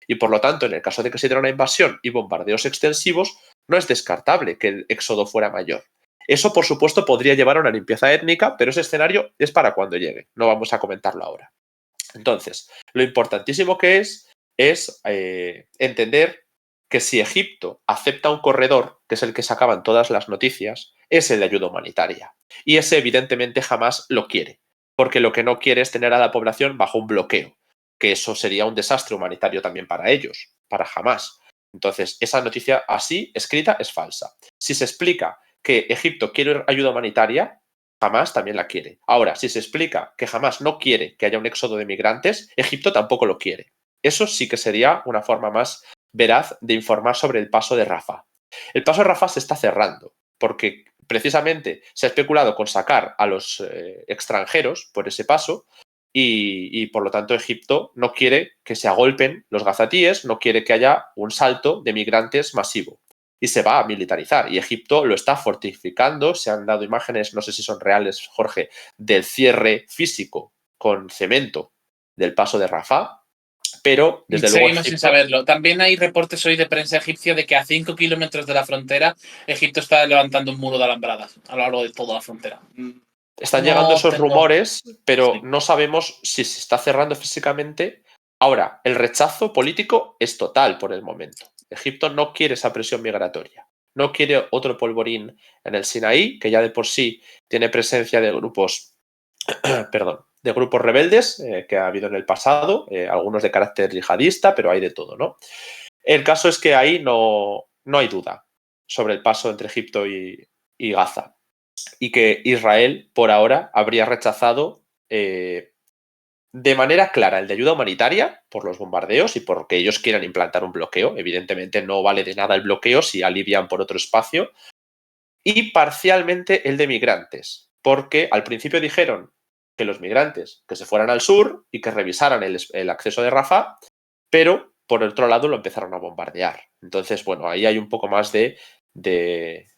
Y por lo tanto, en el caso de que se diera una invasión y bombardeos extensivos, no es descartable que el éxodo fuera mayor. Eso, por supuesto, podría llevar a una limpieza étnica, pero ese escenario es para cuando llegue. No vamos a comentarlo ahora. Entonces, lo importantísimo que es entender que si Egipto acepta un corredor, que es el que sacaban todas las noticias, es el de ayuda humanitaria. Y ese, evidentemente, jamás lo quiere, porque lo que no quiere es tener a la población bajo un bloqueo, que eso sería un desastre humanitario también para ellos, para Hamas. Entonces, esa noticia así, escrita, es falsa. Si se explica que Egipto quiere ayuda humanitaria, Hamas también la quiere. Ahora, si se explica que Hamas no quiere que haya un éxodo de migrantes, Egipto tampoco lo quiere. Eso sí que sería una forma más veraz de informar sobre el paso de Rafah. El paso de Rafah se está cerrando, porque precisamente se ha especulado con sacar a los extranjeros por ese paso y por lo tanto Egipto no quiere que se agolpen los gazatíes, no quiere que haya un salto de migrantes masivo. Y se va a militarizar. Y Egipto lo está fortificando. Se han dado imágenes, no sé si son reales, Jorge, del cierre físico con cemento del paso de Rafah, pero desde luego seguimos sin saberlo. También hay reportes hoy de prensa egipcia de que a 5 kilómetros de la frontera Egipto está levantando un muro de alambradas a lo largo de toda la frontera. Están No llegando esos tengo- rumores, pero Sí. no sabemos si se está cerrando físicamente. Ahora, el rechazo político es total por el momento. Egipto no quiere esa presión migratoria. No quiere otro polvorín en el Sinaí, que ya de por sí tiene presencia de grupos, perdón, de grupos rebeldes que ha habido en el pasado, algunos de carácter yihadista, pero hay de todo, ¿no? El caso es que ahí no hay duda sobre el paso entre Egipto y Gaza, y que Israel, por ahora, habría rechazado de manera clara el de ayuda humanitaria por los bombardeos y porque ellos quieran implantar un bloqueo. Evidentemente no vale de nada el bloqueo si alivian por otro espacio. Y parcialmente el de migrantes, porque al principio dijeron que los migrantes que se fueran al sur y que revisaran el acceso de Rafah, pero por otro lado lo empezaron a bombardear. Entonces, bueno, ahí hay un poco más de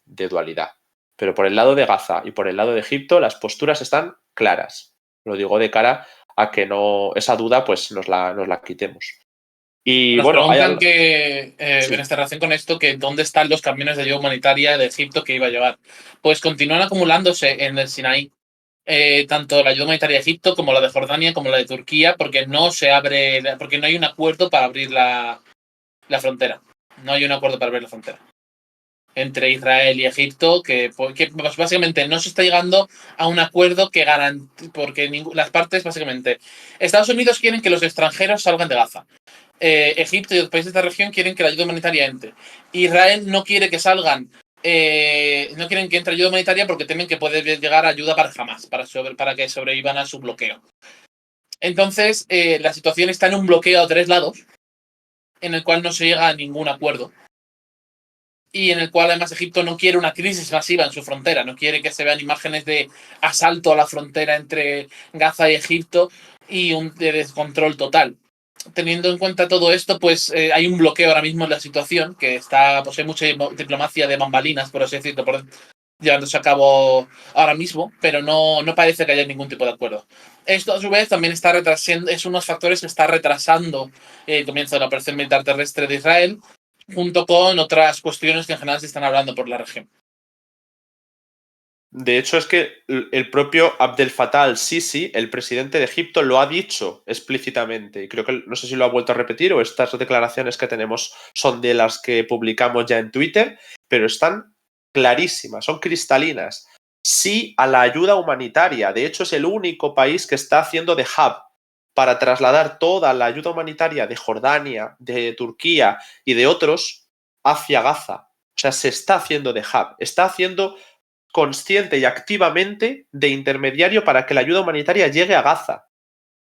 dualidad. Pero por el lado de Gaza y por el lado de Egipto las posturas están claras. Lo digo de cara a que no esa duda pues nos la quitemos. Y Nos bueno, preguntan que, Sí. en esta relación con esto, que dónde están los camiones de ayuda humanitaria de Egipto que iba a llevar. Pues continúan acumulándose en el Sinaí. Tanto la ayuda humanitaria de Egipto como la de Jordania como la de Turquía, porque no se abre, porque no hay un acuerdo para abrir la frontera. No hay un acuerdo para abrir la frontera entre Israel y Egipto, que pues, básicamente no se está llegando a un acuerdo que garantice, porque las partes, básicamente, Estados Unidos quieren que los extranjeros salgan de Gaza. Egipto y los países de esta región quieren que la ayuda humanitaria entre. Israel no quiere que salgan, no quieren que entre ayuda humanitaria porque temen que puede llegar ayuda para Hamas, para que sobrevivan a su bloqueo. Entonces, la situación está en un bloqueo a 3 lados, en el cual no se llega a ningún acuerdo. Y en el cual además Egipto no quiere una crisis masiva en su frontera, no quiere que se vean imágenes de asalto a la frontera entre Gaza y Egipto y un descontrol total. Teniendo en cuenta todo esto, pues hay un bloqueo ahora mismo en la situación, que está, pues hay mucha diplomacia de bambalinas, por así decirlo, llevándose a cabo ahora mismo, pero no parece que haya ningún tipo de acuerdo. Esto, a su vez, también está retrasando, es unos factores que está retrasando el comienzo de la operación militar terrestre de Israel, junto con otras cuestiones que en general se están hablando por la región. De hecho, es que el propio Abdel Fattah al-Sisi, el presidente de Egipto, lo ha dicho explícitamente. Y creo que no sé si lo ha vuelto a repetir o estas declaraciones que tenemos son de las que publicamos ya en Twitter, pero están clarísimas, son cristalinas. Sí a la ayuda humanitaria. De hecho, es el único país que está haciendo de hub para trasladar toda la ayuda humanitaria de Jordania, de Turquía y de otros hacia Gaza. O sea, se está haciendo de hub, está haciendo consciente y activamente de intermediario para que la ayuda humanitaria llegue a Gaza.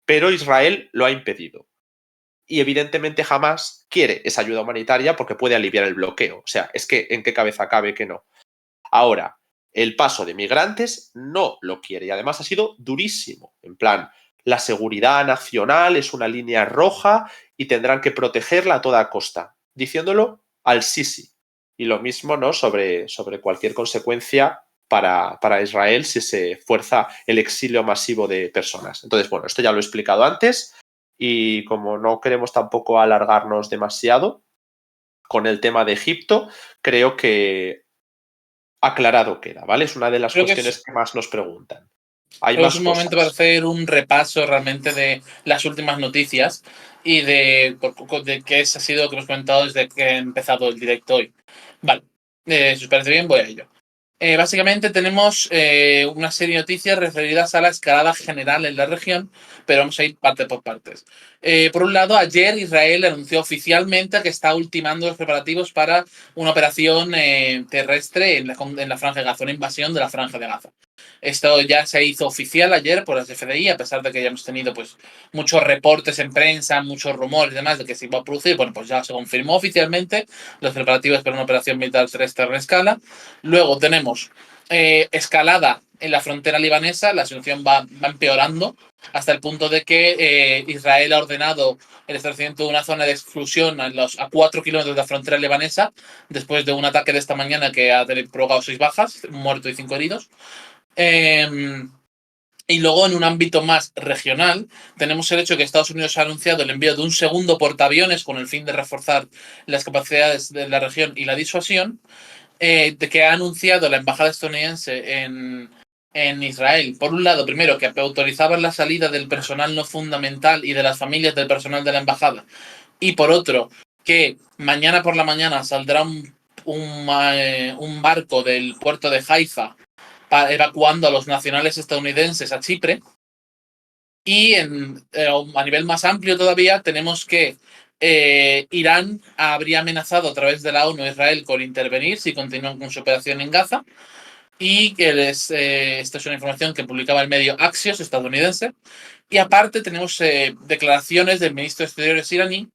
Pero Israel lo ha impedido. Y evidentemente jamás quiere esa ayuda humanitaria porque puede aliviar el bloqueo. O sea, es que en qué cabeza cabe que no. Ahora, el paso de migrantes no lo quiere y además ha sido durísimo. En plan, la seguridad nacional es una línea roja y tendrán que protegerla a toda costa, diciéndolo al Sisi. Y lo mismo, ¿no?, sobre cualquier consecuencia para Israel si se fuerza el exilio masivo de personas. Entonces, bueno, esto ya lo he explicado antes y como no queremos tampoco alargarnos demasiado con el tema de Egipto, creo que aclarado queda, ¿vale? Es una de las cuestiones que más nos preguntan. Hay Creo que es más un momento para cosas. hacer un repaso realmente de las últimas noticias y de qué ha sido lo que hemos comentado desde que he empezado el directo hoy. Vale, si os parece bien, voy a ello. Básicamente tenemos una serie de noticias referidas a la escalada general en la región, pero vamos a ir parte por partes. Por un lado, ayer Israel anunció oficialmente que está ultimando los preparativos para una operación terrestre en la Franja de Gaza, una invasión de la Franja de Gaza. Esto ya se hizo oficial ayer por las FDI, a pesar de que ya hemos tenido pues, muchos reportes en prensa, muchos rumores y demás de que se iba a producir. Bueno, pues ya se confirmó oficialmente los preparativos para una operación militar terrestre en escala. Luego tenemos escalada en la frontera libanesa, la situación va empeorando hasta el punto de que Israel ha ordenado el establecimiento de una zona de exclusión a 4 kilómetros de la frontera libanesa después de un ataque de esta mañana que ha provocado 6 bajas, un muerto y 5 heridos. Y luego, en un ámbito más regional, tenemos el hecho de que Estados Unidos ha anunciado el envío de un segundo portaaviones con el fin de reforzar las capacidades de la región y la disuasión, de que ha anunciado la embajada estadounidense en Israel. Por un lado, primero, que autorizaban la salida del personal no fundamental y de las familias del personal de la embajada. Y por otro, que mañana por la mañana saldrá un barco del puerto de Haifa evacuando a los nacionales estadounidenses a Chipre. Y a nivel más amplio todavía tenemos que Irán habría amenazado a través de la ONU a Israel con intervenir si continúan con su operación en Gaza. Y que esta es una información que publicaba el medio Axios estadounidense. Y aparte tenemos declaraciones del ministro de Exteriores iraní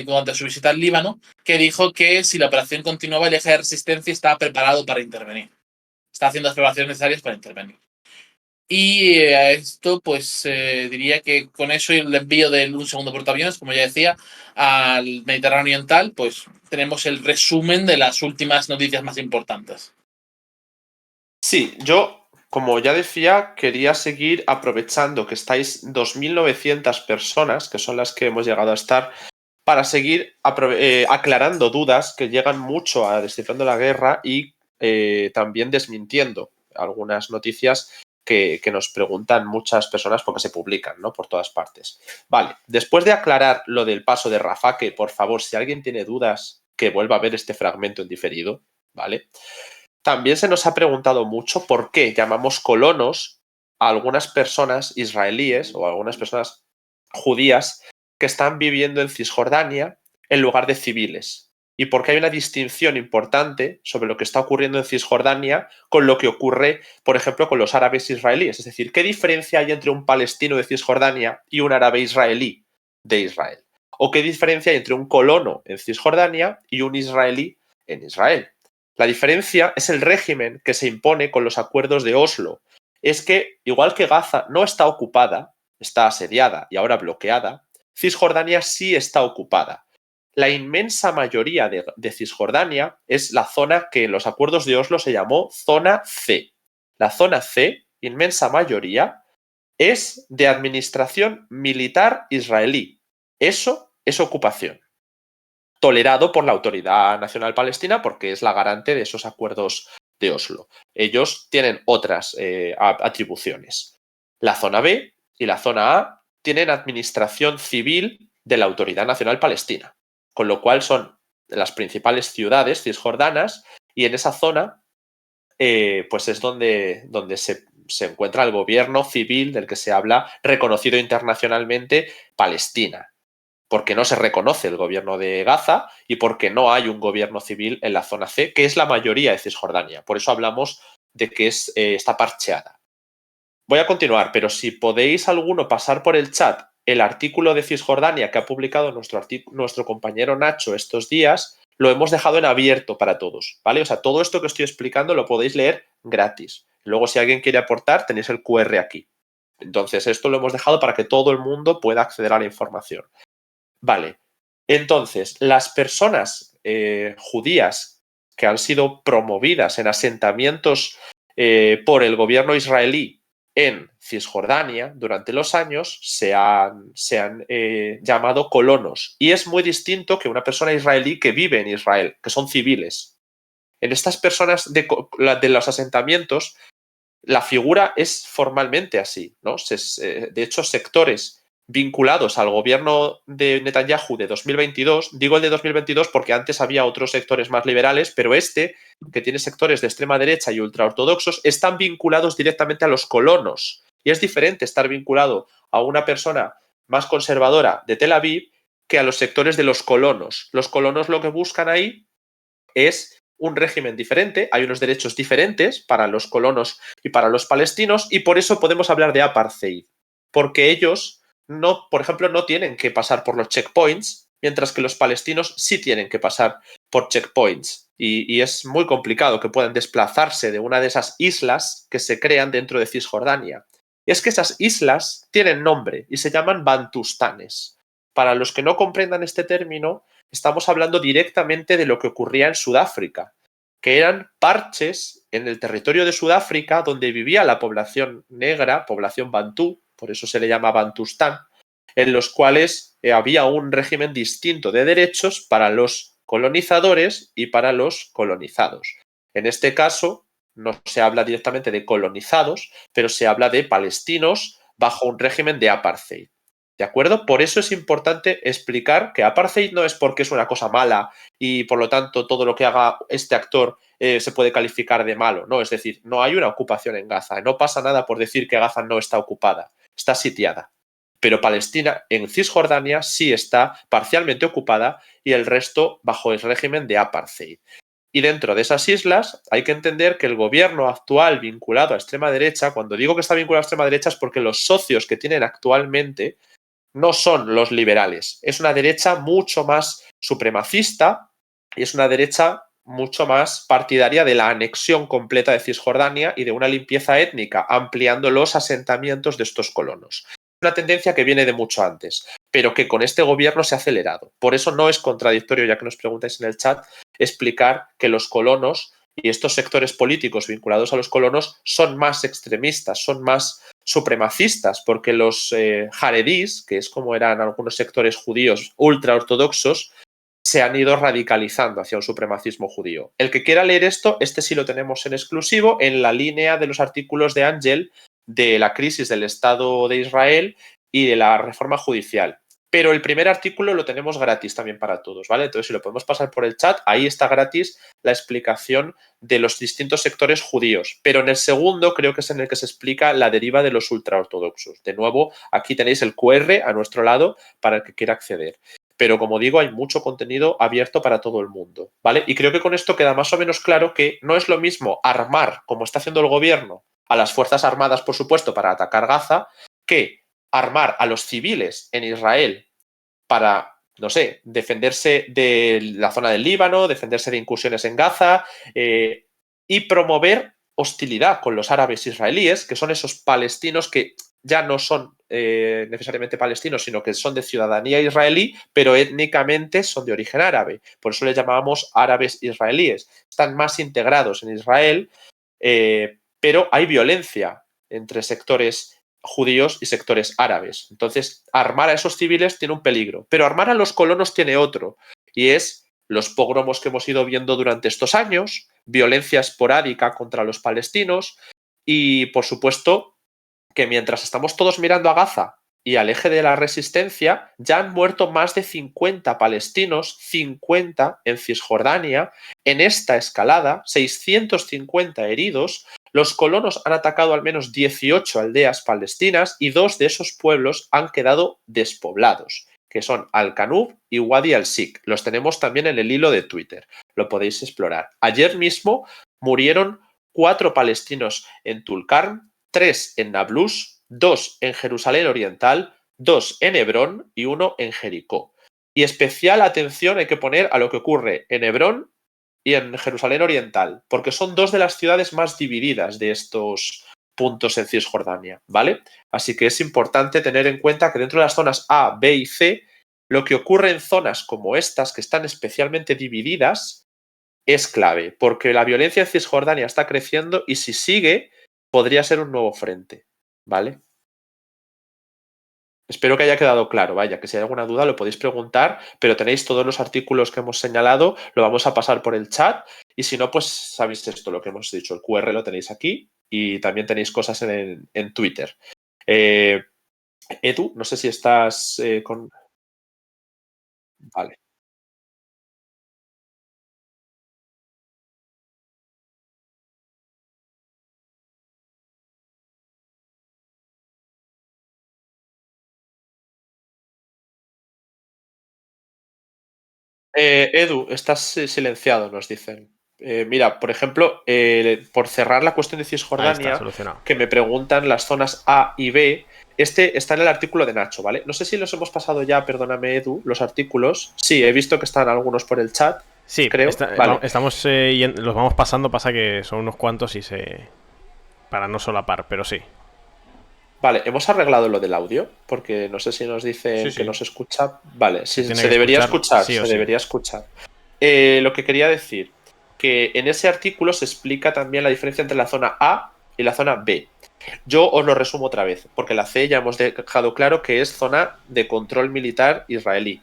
durante su visita al Líbano, que dijo que si la operación continuaba, el eje de resistencia estaba preparado para intervenir. Está haciendo las preparaciones necesarias para intervenir. Y a esto, pues diría que con eso y el envío de un segundo portaaviones, como ya decía, al Mediterráneo Oriental, pues tenemos el resumen de las últimas noticias más importantes. Sí, yo, como ya decía, quería seguir aprovechando que estáis 2.900 personas, que son las que hemos llegado a estar, para seguir aclarando dudas que llegan mucho a Descifrando la Guerra y también desmintiendo algunas noticias que nos preguntan muchas personas porque se publican, ¿no? Por todas partes. Vale, después de aclarar lo del paso de Rafah, que por favor, si alguien tiene dudas, que vuelva a ver este fragmento en diferido, ¿vale? También se nos ha preguntado mucho por qué llamamos colonos a algunas personas israelíes o a algunas personas judías que están viviendo en Cisjordania en lugar de civiles. Y por qué hay una distinción importante sobre lo que está ocurriendo en Cisjordania con lo que ocurre, por ejemplo, con los árabes israelíes. Es decir, ¿qué diferencia hay entre un palestino de Cisjordania y un árabe israelí de Israel? ¿O qué diferencia hay entre un colono en Cisjordania y un israelí en Israel? La diferencia es el régimen que se impone con los acuerdos de Oslo. Es que, igual que Gaza no está ocupada, está asediada y ahora bloqueada, Cisjordania sí está ocupada. La inmensa mayoría de Cisjordania es la zona que en los acuerdos de Oslo se llamó zona C. La zona C, inmensa mayoría, es de administración militar israelí. Eso es ocupación. Tolerado por la Autoridad Nacional Palestina porque es la garante de esos acuerdos de Oslo. Ellos tienen otras atribuciones. La zona B y la zona A tienen administración civil de la Autoridad Nacional Palestina, con lo cual son las principales ciudades cisjordanas y en esa zona pues es donde se encuentra el gobierno civil del que se habla, reconocido internacionalmente, Palestina, porque no se reconoce el gobierno de Gaza y porque no hay un gobierno civil en la zona C, que es la mayoría de Cisjordania. Por eso hablamos de que está parcheada. Voy a continuar, pero si podéis alguno pasar por el chat el artículo de Cisjordania que ha publicado nuestro compañero Nacho estos días, lo hemos dejado en abierto para todos, ¿vale? O sea, todo esto que estoy explicando lo podéis leer gratis. Luego, si alguien quiere aportar, tenéis el QR aquí. Entonces, esto lo hemos dejado para que todo el mundo pueda acceder a la información. Vale, entonces, las personas judías que han sido promovidas en asentamientos por el gobierno israelí en Cisjordania durante los años se han llamado colonos. Y es muy distinto que una persona israelí que vive en Israel, que son civiles. En estas personas de los asentamientos, la figura es formalmente así, ¿no? De hecho, sectores vinculados al gobierno de Netanyahu de 2022, digo el de 2022 porque antes había otros sectores más liberales, pero este, que tiene sectores de extrema derecha y ultraortodoxos, están vinculados directamente a los colonos. Y es diferente estar vinculado a una persona más conservadora de Tel Aviv que a los sectores de los colonos. Los colonos lo que buscan ahí es un régimen diferente, hay unos derechos diferentes para los colonos y para los palestinos, y por eso podemos hablar de apartheid, porque ellos no, por ejemplo, no tienen que pasar por los checkpoints, mientras que los palestinos sí tienen que pasar por checkpoints. Y es muy complicado que puedan desplazarse de una de esas islas que se crean dentro de Cisjordania. Y es que esas islas tienen nombre y se llaman bantustanes. Para los que no comprendan este término, estamos hablando directamente de lo que ocurría en Sudáfrica, que eran parches en el territorio de Sudáfrica, donde vivía la población negra, población bantú, por eso se le llama Bantustán, en los cuales había un régimen distinto de derechos para los colonizadores y para los colonizados. En este caso, no se habla directamente de colonizados, pero se habla de palestinos bajo un régimen de apartheid. ¿De acuerdo? Por eso es importante explicar que apartheid no es porque es una cosa mala y por lo tanto todo lo que haga este actor se puede calificar de malo. No, es decir, no hay una ocupación en Gaza. No pasa nada por decir que Gaza no está ocupada, está sitiada. Pero Palestina en Cisjordania sí está parcialmente ocupada y el resto bajo el régimen de apartheid. Y dentro de esas islas hay que entender que el gobierno actual vinculado a extrema derecha, cuando digo que está vinculado a extrema derecha es porque los socios que tienen actualmente no son los liberales. Es una derecha mucho más supremacista y es una derecha mucho más partidaria de la anexión completa de Cisjordania y de una limpieza étnica, ampliando los asentamientos de estos colonos. Una tendencia que viene de mucho antes, pero que con este gobierno se ha acelerado. Por eso no es contradictorio, ya que nos preguntáis en el chat, explicar que los colonos y estos sectores políticos vinculados a los colonos son más extremistas, son más supremacistas, porque los jaredís, que es como eran algunos sectores judíos ultraortodoxos, se han ido radicalizando hacia un supremacismo judío. El que quiera leer esto, este sí lo tenemos en exclusivo en la línea de los artículos de Ángel de la crisis del Estado de Israel y de la reforma judicial. Pero el primer artículo lo tenemos gratis también para todos, ¿vale? Entonces, si lo podemos pasar por el chat, ahí está gratis la explicación de los distintos sectores judíos. Pero en el segundo creo que es en el que se explica la deriva de los ultraortodoxos. De nuevo, aquí tenéis el QR a nuestro lado para el que quiera acceder. Pero como digo, hay mucho contenido abierto para todo el mundo, ¿vale? Y creo que con esto queda más o menos claro que no es lo mismo armar, como está haciendo el gobierno, a las Fuerzas Armadas, por supuesto, para atacar Gaza, que armar a los civiles en Israel para, no sé, defenderse de la zona del Líbano, defenderse de incursiones en Gaza y promover hostilidad con los árabes israelíes, que son esos palestinos que ya no son necesariamente palestinos, sino que son de ciudadanía israelí, pero étnicamente son de origen árabe. Por eso les llamábamos árabes israelíes. Están más integrados en Israel, pero hay violencia entre sectores judíos y sectores árabes. Entonces, armar a esos civiles tiene un peligro, pero armar a los colonos tiene otro, y es los pogromos que hemos ido viendo durante estos años, violencia esporádica contra los palestinos y, por supuesto, que mientras estamos todos mirando a Gaza y al eje de la resistencia, ya han muerto más de 50 palestinos, 50 en Cisjordania, en esta escalada, 650 heridos. Los colonos han atacado al menos 18 aldeas palestinas y 2 de esos pueblos han quedado despoblados, que son Al-Qanub y Wadi al-Sik. Los tenemos también en el hilo de Twitter, lo podéis explorar. Ayer mismo murieron 4 palestinos en Tulkarm, 3 en Nablus, 2 en Jerusalén Oriental, 2 en Hebrón y 1 en Jericó. Y especial atención hay que poner a lo que ocurre en Hebrón y en Jerusalén Oriental, porque son 2 de las ciudades más divididas de estos puntos en Cisjordania, ¿vale? Así que es importante tener en cuenta que dentro de las zonas A, B y C, lo que ocurre en zonas como estas, que están especialmente divididas, es clave, porque la violencia en Cisjordania está creciendo y si sigue, podría ser un nuevo frente, ¿vale? Espero que haya quedado claro, vaya, que si hay alguna duda lo podéis preguntar, pero tenéis todos los artículos que hemos señalado, lo vamos a pasar por el chat y si no, pues sabéis esto, lo que hemos dicho, el QR lo tenéis aquí y también tenéis cosas en Twitter. Edu, no sé si estás con... Vale. Edu, estás silenciado, nos dicen. Mira, por ejemplo, por cerrar la cuestión de Ahí está, Cisjordania, solucionado. que me preguntan las zonas A y B, este está en el artículo de Nacho, ¿vale? No sé si los hemos pasado ya, perdóname, Edu, los artículos. Sí, he visto que están algunos por el chat. Sí, creo. Vale. Estamos los vamos pasando, pasa que son unos cuantos y para no solapar, pero sí. Vale, hemos arreglado lo del audio, porque no sé si nos dicen Sí. que no se escucha. Vale, sí, tiene se que debería escuchar, escuchar, sí o se sí. debería escuchar. Lo que quería decir, que en ese artículo se explica también la diferencia entre la zona A y la zona B. Yo os lo resumo otra vez, porque la C ya hemos dejado claro que es zona de control militar israelí.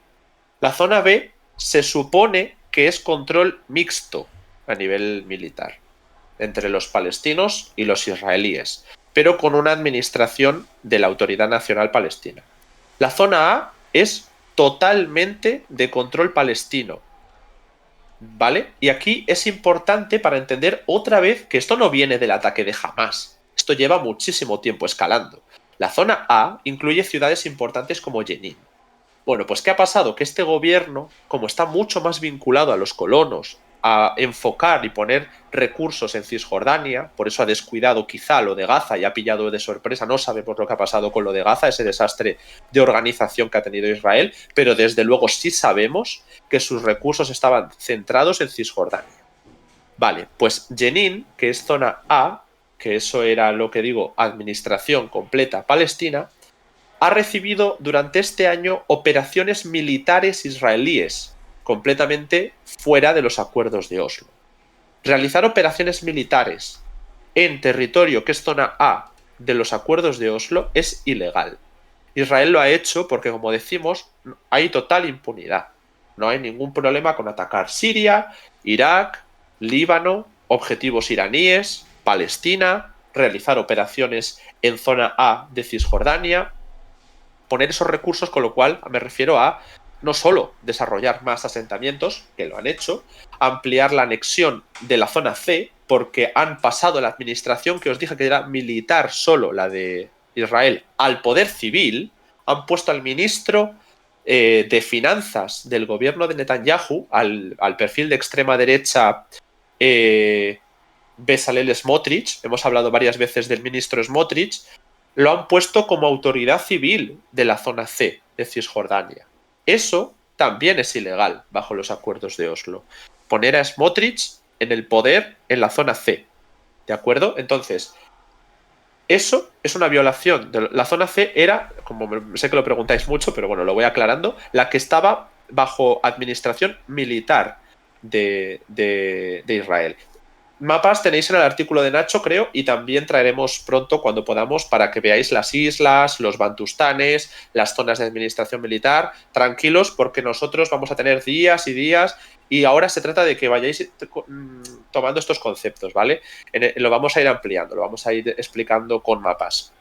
La zona B se supone que es control mixto a nivel militar entre los palestinos y los israelíes, pero con una administración de la Autoridad Nacional Palestina. La zona A es totalmente de control palestino, ¿vale? Y aquí es importante para entender otra vez que esto no viene del ataque de Hamás. Esto lleva muchísimo tiempo escalando. La zona A incluye ciudades importantes como Jenin. Bueno, pues ¿qué ha pasado? Que este gobierno, como está mucho más vinculado a los colonos, a enfocar y poner recursos en Cisjordania, por eso ha descuidado quizá lo de Gaza y ha pillado de sorpresa, no sabemos lo que ha pasado con lo de Gaza, ese desastre de organización que ha tenido Israel, pero desde luego sí sabemos que sus recursos estaban centrados en Cisjordania. Vale, pues Jenin, que es zona A, que eso era lo que digo, administración completa palestina, ha recibido durante este año operaciones militares israelíes, completamente fuera de los acuerdos de Oslo. Realizar operaciones militares en territorio que es zona A de los acuerdos de Oslo es ilegal. Israel lo ha hecho porque, como decimos, hay total impunidad. No hay ningún problema con atacar Siria, Irak, Líbano, objetivos iraníes, Palestina, realizar operaciones en zona A de Cisjordania, poner esos recursos, con lo cual me refiero a no solo desarrollar más asentamientos, que lo han hecho, ampliar la anexión de la zona C, porque han pasado la administración, que os dije que era militar solo, la de Israel, al poder civil, han puesto al ministro de finanzas del gobierno de Netanyahu, al perfil de extrema derecha Bezalel Smotrich, hemos hablado varias veces del ministro Smotrich, lo han puesto como autoridad civil de la zona C de Cisjordania. Eso también es ilegal bajo los acuerdos de Oslo. Poner a Smotrich en el poder en la zona C. ¿De acuerdo? Entonces, eso es una violación. La zona C era, como sé que lo preguntáis mucho, pero bueno, lo voy aclarando, la que estaba bajo administración militar de Israel. Mapas tenéis en el artículo de Nacho, creo, y también traeremos pronto, cuando podamos, para que veáis las islas, los bantustanes, las zonas de administración militar. Tranquilos, porque nosotros vamos a tener días y días, y ahora se trata de que vayáis tomando estos conceptos, ¿vale? Lo vamos a ir ampliando, lo vamos a ir explicando con mapas.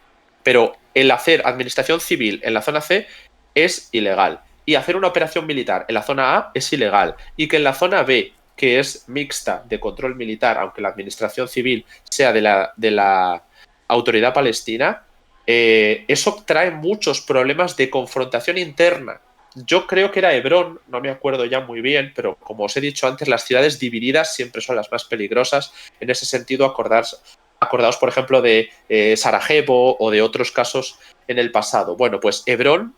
Pero el hacer administración civil en la zona C es ilegal, y hacer una operación militar en la zona A es ilegal, y que en la zona B, que es mixta de control militar, aunque la administración civil sea de la autoridad palestina, eso trae muchos problemas de confrontación interna. Yo creo que era Hebrón, no me acuerdo ya muy bien, pero como os he dicho antes, las ciudades divididas siempre son las más peligrosas. En ese sentido, acordaos, por ejemplo, de Sarajevo o de otros casos en el pasado. Bueno, pues Hebrón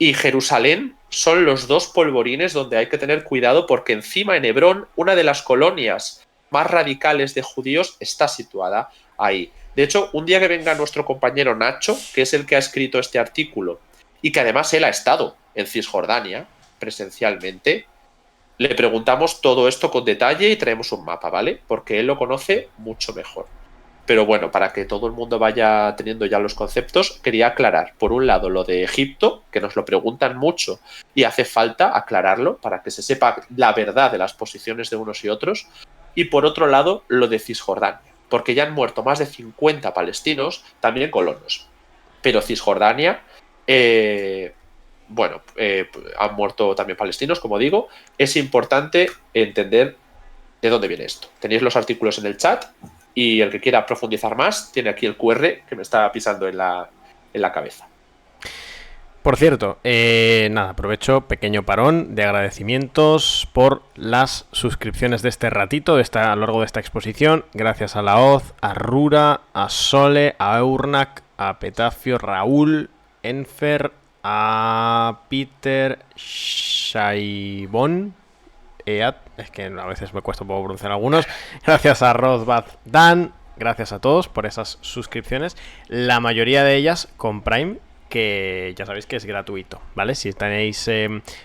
y Jerusalén son los dos polvorines donde hay que tener cuidado, porque encima en Hebrón una de las colonias más radicales de judíos está situada ahí. De hecho, un día que venga nuestro compañero Nacho, que es el que ha escrito este artículo y que además él ha estado en Cisjordania presencialmente, le preguntamos todo esto con detalle y traemos un mapa, ¿vale? Porque él lo conoce mucho mejor. Pero bueno, para que todo el mundo vaya teniendo ya los conceptos, quería aclarar, por un lado, lo de Egipto, que nos lo preguntan mucho y hace falta aclararlo para que se sepa la verdad de las posiciones de unos y otros, y por otro lado, lo de Cisjordania, porque ya han muerto más de 50 palestinos, también colonos. Pero Cisjordania, han muerto también palestinos, como digo. Es importante entender de dónde viene esto. Tenéis los artículos en el chat. Y el que quiera profundizar más, tiene aquí el QR que me está pisando en la cabeza. Por cierto, aprovecho, pequeño parón de agradecimientos por las suscripciones de este ratito, a lo largo de esta exposición. Gracias a la Oz, a Rura, a Sole, a Eurnac, a Petafio, Raúl, Enfer, a Peter Shaibon. Es que a veces me cuesta un poco pronunciar algunos. Gracias a Rozbaz Dan. Gracias a todos por esas suscripciones. La mayoría de ellas con Prime. que ya sabéis que es gratuito, ¿vale? Si tenéis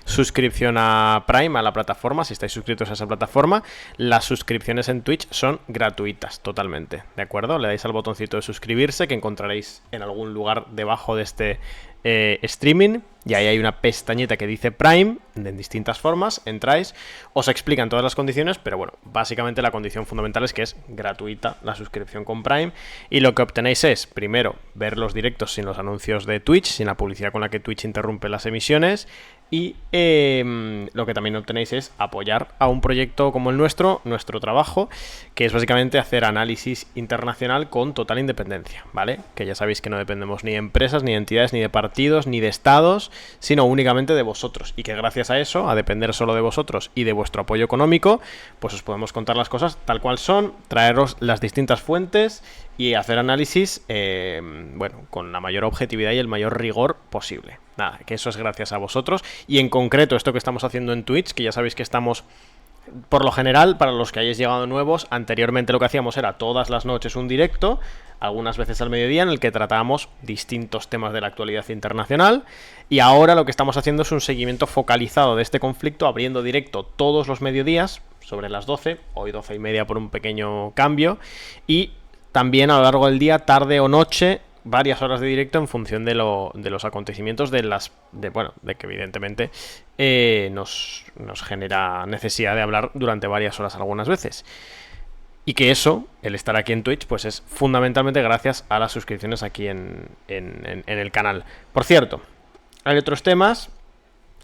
suscripción a Prime, a la plataforma, si estáis suscritos a esa plataforma, las suscripciones en Twitch son gratuitas totalmente, ¿de acuerdo? Le dais al botoncito de suscribirse que encontraréis en algún lugar debajo de este streaming, y ahí hay una pestañita que dice Prime, en distintas formas, entráis, os explican todas las condiciones, pero bueno, básicamente la condición fundamental es que es gratuita la suscripción con Prime, y lo que obtenéis es, primero, ver los directos sin los anuncios de Twitch, sin la publicidad con la que Twitch interrumpe las emisiones, y lo que también obtenéis es apoyar a un proyecto como el nuestro trabajo, que es básicamente hacer análisis internacional con total independencia, ¿vale? Que ya sabéis que no dependemos ni de empresas, ni de entidades, ni de partidos, ni de estados, sino únicamente de vosotros. Y que gracias a eso, a depender solo de vosotros y de vuestro apoyo económico, pues os podemos contar las cosas tal cual son, traeros las distintas fuentes y hacer análisis, bueno, con la mayor objetividad y el mayor rigor posible. Nada, que eso es gracias a vosotros. Y en concreto esto que estamos haciendo en Twitch, que ya sabéis que estamos, por lo general, para los que hayáis llegado nuevos, anteriormente lo que hacíamos era todas las noches un directo, algunas veces al mediodía, en el que tratábamos distintos temas de la actualidad internacional, y ahora lo que estamos haciendo es un seguimiento focalizado de este conflicto, abriendo directo todos los mediodías, sobre las 12, hoy 12:30 por un pequeño cambio, y también a lo largo del día, tarde o noche, varias horas de directo en función de los acontecimientos, de que evidentemente nos genera necesidad de hablar durante varias horas algunas veces. Y que eso, el estar aquí en Twitch, pues es fundamentalmente gracias a las suscripciones aquí en el canal. Por cierto, hay otros temas,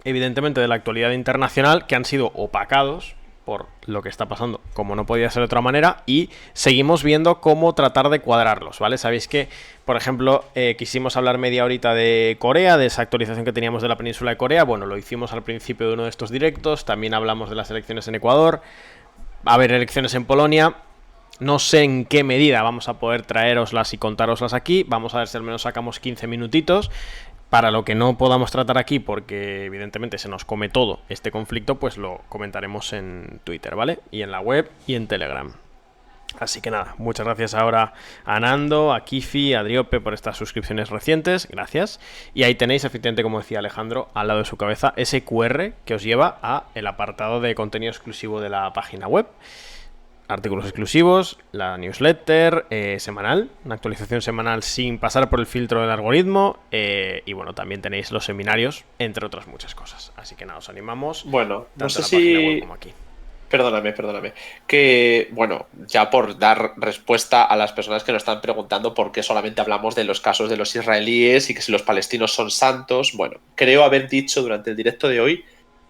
evidentemente de la actualidad internacional, que han sido opacados por lo que está pasando, como no podía ser de otra manera, y seguimos viendo cómo tratar de cuadrarlos, ¿vale? Sabéis que, por ejemplo, quisimos hablar media horita de Corea, de esa actualización que teníamos de la península de Corea. Bueno, lo hicimos al principio de uno de estos directos. También hablamos de las elecciones en Ecuador. Va a haber elecciones en Polonia. No sé en qué medida vamos a poder traeroslas y contároslas aquí. Vamos a ver si al menos sacamos 15 minutitos. Para lo que no podamos tratar aquí, porque evidentemente se nos come todo este conflicto, pues lo comentaremos en Twitter, ¿vale? Y en la web y en Telegram. Así que nada, muchas gracias ahora a Nando, a Kifi, a Driope por estas suscripciones recientes, gracias. Y ahí tenéis, efectivamente, como decía Alejandro, al lado de su cabeza, ese QR que os lleva a el apartado de contenido exclusivo de la página web. Artículos exclusivos, la newsletter semanal, una actualización semanal sin pasar por el filtro del algoritmo, y bueno, también tenéis los seminarios, entre otras muchas cosas. Así que nada, os animamos. Bueno, no sé tanto en la página web si... como aquí. Perdóname. Que, bueno, ya por dar respuesta a las personas que nos están preguntando por qué solamente hablamos de los casos de los israelíes y que si los palestinos son santos, bueno, creo haber dicho durante el directo de hoy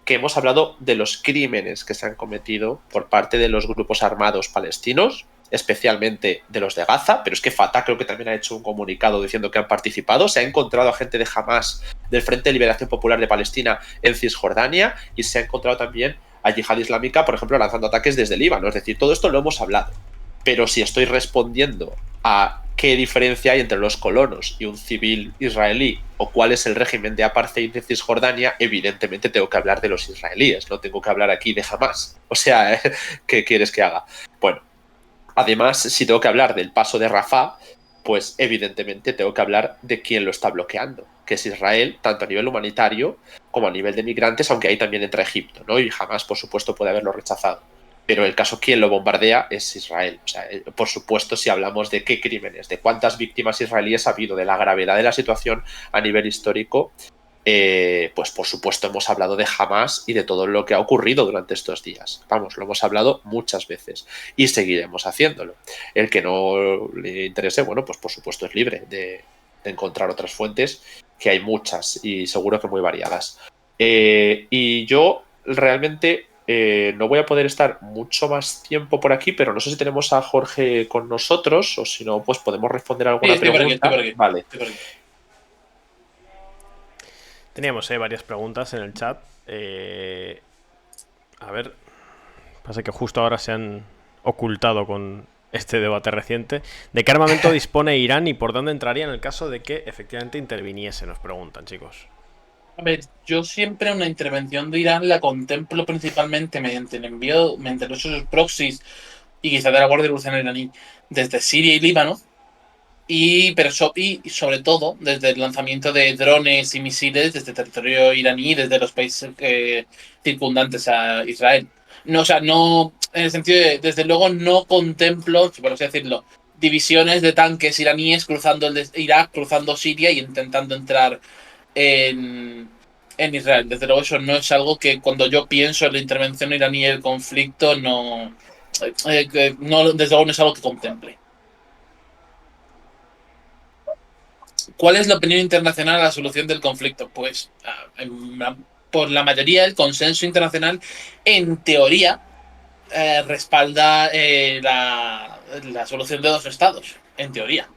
que hemos hablado de los crímenes que se han cometido por parte de los grupos armados palestinos, especialmente de los de Gaza, pero es que Fatah creo que también ha hecho un comunicado diciendo que han participado. Se ha encontrado a gente de Hamas, del Frente de Liberación Popular de Palestina, en Cisjordania, y se ha encontrado también a Yihad Islámica, por ejemplo, lanzando ataques desde Líbano. Es decir, todo esto lo hemos hablado. Pero si estoy respondiendo a qué diferencia hay entre los colonos y un civil israelí, o cuál es el régimen de apartheid de Cisjordania, evidentemente tengo que hablar de los israelíes, no tengo que hablar aquí de Hamas. O sea, ¿qué quieres que haga? Bueno, además, si tengo que hablar del paso de Rafah, pues evidentemente tengo que hablar de quién lo está bloqueando, que es Israel, tanto a nivel humanitario como a nivel de migrantes, aunque ahí también entra Egipto, ¿no? Y Hamas, por supuesto, puede haberlo rechazado. Pero el caso, quien lo bombardea es Israel. O sea, por supuesto, si hablamos de qué crímenes, de cuántas víctimas israelíes ha habido, de la gravedad de la situación a nivel histórico, pues por supuesto hemos hablado de Hamas y de todo lo que ha ocurrido durante estos días. Vamos, lo hemos hablado muchas veces y seguiremos haciéndolo. El que no le interese, bueno, pues por supuesto es libre de encontrar otras fuentes, que hay muchas y seguro que muy variadas. Y yo realmente... no voy a poder estar mucho más tiempo por aquí, pero no sé si tenemos a Jorge con nosotros o si no, pues podemos responder alguna pregunta. Por aquí. Vale. Teníamos varias preguntas en el chat. A ver, pasa que justo ahora se han ocultado con este debate reciente. ¿De qué armamento dispone Irán y por dónde entraría en el caso de que efectivamente interviniese? Nos preguntan, chicos. A ver, yo siempre una intervención de Irán la contemplo principalmente mediante el envío, mediante los proxies y quizá de la Guardia Revolucionaria iraní desde Siria y Líbano, pero sobre todo desde el lanzamiento de drones y misiles desde territorio iraní y desde los países circundantes a Israel. No, o sea, no, en el sentido de, desde luego, no contemplo, por así decirlo, divisiones de tanques iraníes cruzando Irak, cruzando Siria y intentando entrar en, en Israel. Desde luego, eso no es algo que cuando yo pienso en la intervención iraní y el conflicto, no, desde luego no es algo que contemple. ¿Cuál es la opinión internacional a la solución del conflicto? Pues, por la mayoría, el consenso internacional, en teoría, respalda la solución de dos estados, en teoría.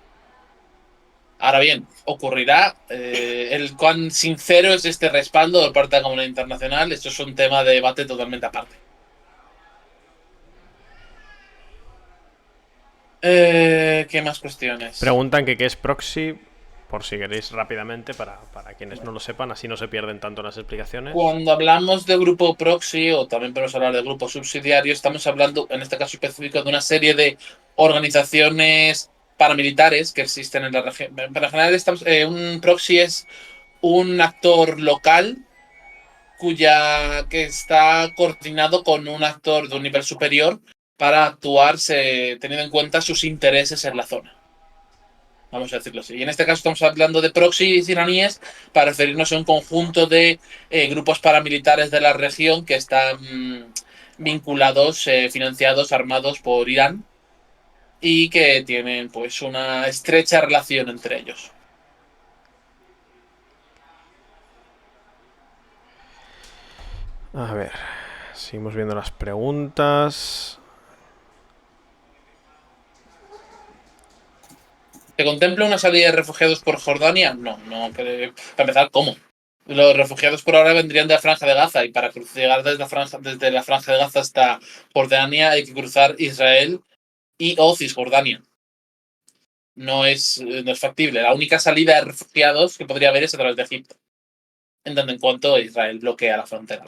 Ahora bien, ocurrirá el cuán sincero es este respaldo por parte de la comunidad internacional. Esto es un tema de debate totalmente aparte. ¿Qué más cuestiones? Preguntan que qué es proxy, por si queréis rápidamente, para quienes no lo sepan, así no se pierden tanto las explicaciones. Cuando hablamos de grupo proxy, o también podemos hablar de grupo subsidiario, estamos hablando, en este caso específico, de una serie de organizaciones paramilitares que existen en la región. Para general, un proxy es un actor local que está coordinado con un actor de un nivel superior para actuar teniendo en cuenta sus intereses en la zona. Vamos a decirlo así. Y en este caso estamos hablando de proxies iraníes para referirnos a un conjunto de grupos paramilitares de la región que están vinculados, financiados, armados por Irán y que tienen pues una estrecha relación entre ellos. A ver, seguimos viendo las preguntas. ¿Se contempla una salida de refugiados por Jordania? No. Para empezar, ¿cómo? Los refugiados por ahora vendrían de la Franja de Gaza y para llegar desde la Franja de Gaza hasta Jordania hay que cruzar Israel o Cisjordania. No es factible. La única salida de refugiados que podría haber es a través de Egipto, en tanto en cuanto Israel bloquea la frontera.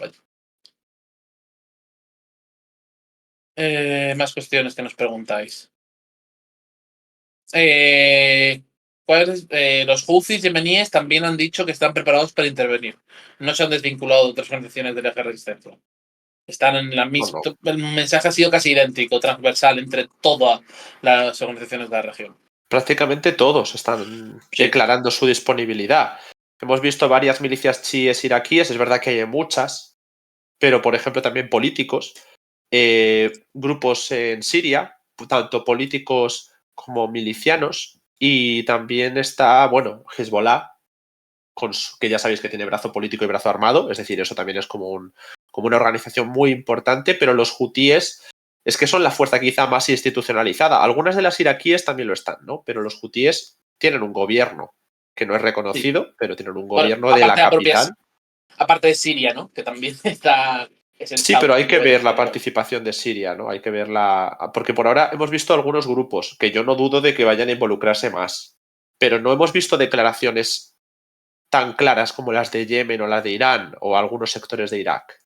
Más cuestiones que nos preguntáis. Los Houthis yemeníes también han dicho que están preparados para intervenir. No se han desvinculado de otras organizaciones de la resistencia. Están en la misma. Bueno, El mensaje ha sido casi idéntico, transversal entre todas las organizaciones de la región. prácticamente todos están declarando su disponibilidad. Hemos visto varias milicias chiíes iraquíes, es verdad que hay muchas, pero por ejemplo también políticos, grupos en Siria, tanto políticos como milicianos, y también está, bueno, Hezbollah, que ya sabéis que tiene brazo político y brazo armado, es decir, eso también es como una organización muy importante, pero los hutíes es que son la fuerza quizá más institucionalizada. Algunas de las iraquíes también lo están, ¿no? Pero los hutíes tienen un gobierno que no es reconocido, pero tienen un gobierno de la capital. Aparte de Siria, ¿no? Que también está. Sí, pero hay que ver la participación de Siria, ¿no? Hay que verla. Porque por ahora hemos visto algunos grupos que yo no dudo de que vayan a involucrarse más. Pero no hemos visto declaraciones tan claras como las de Yemen o las de Irán o algunos sectores de Irak.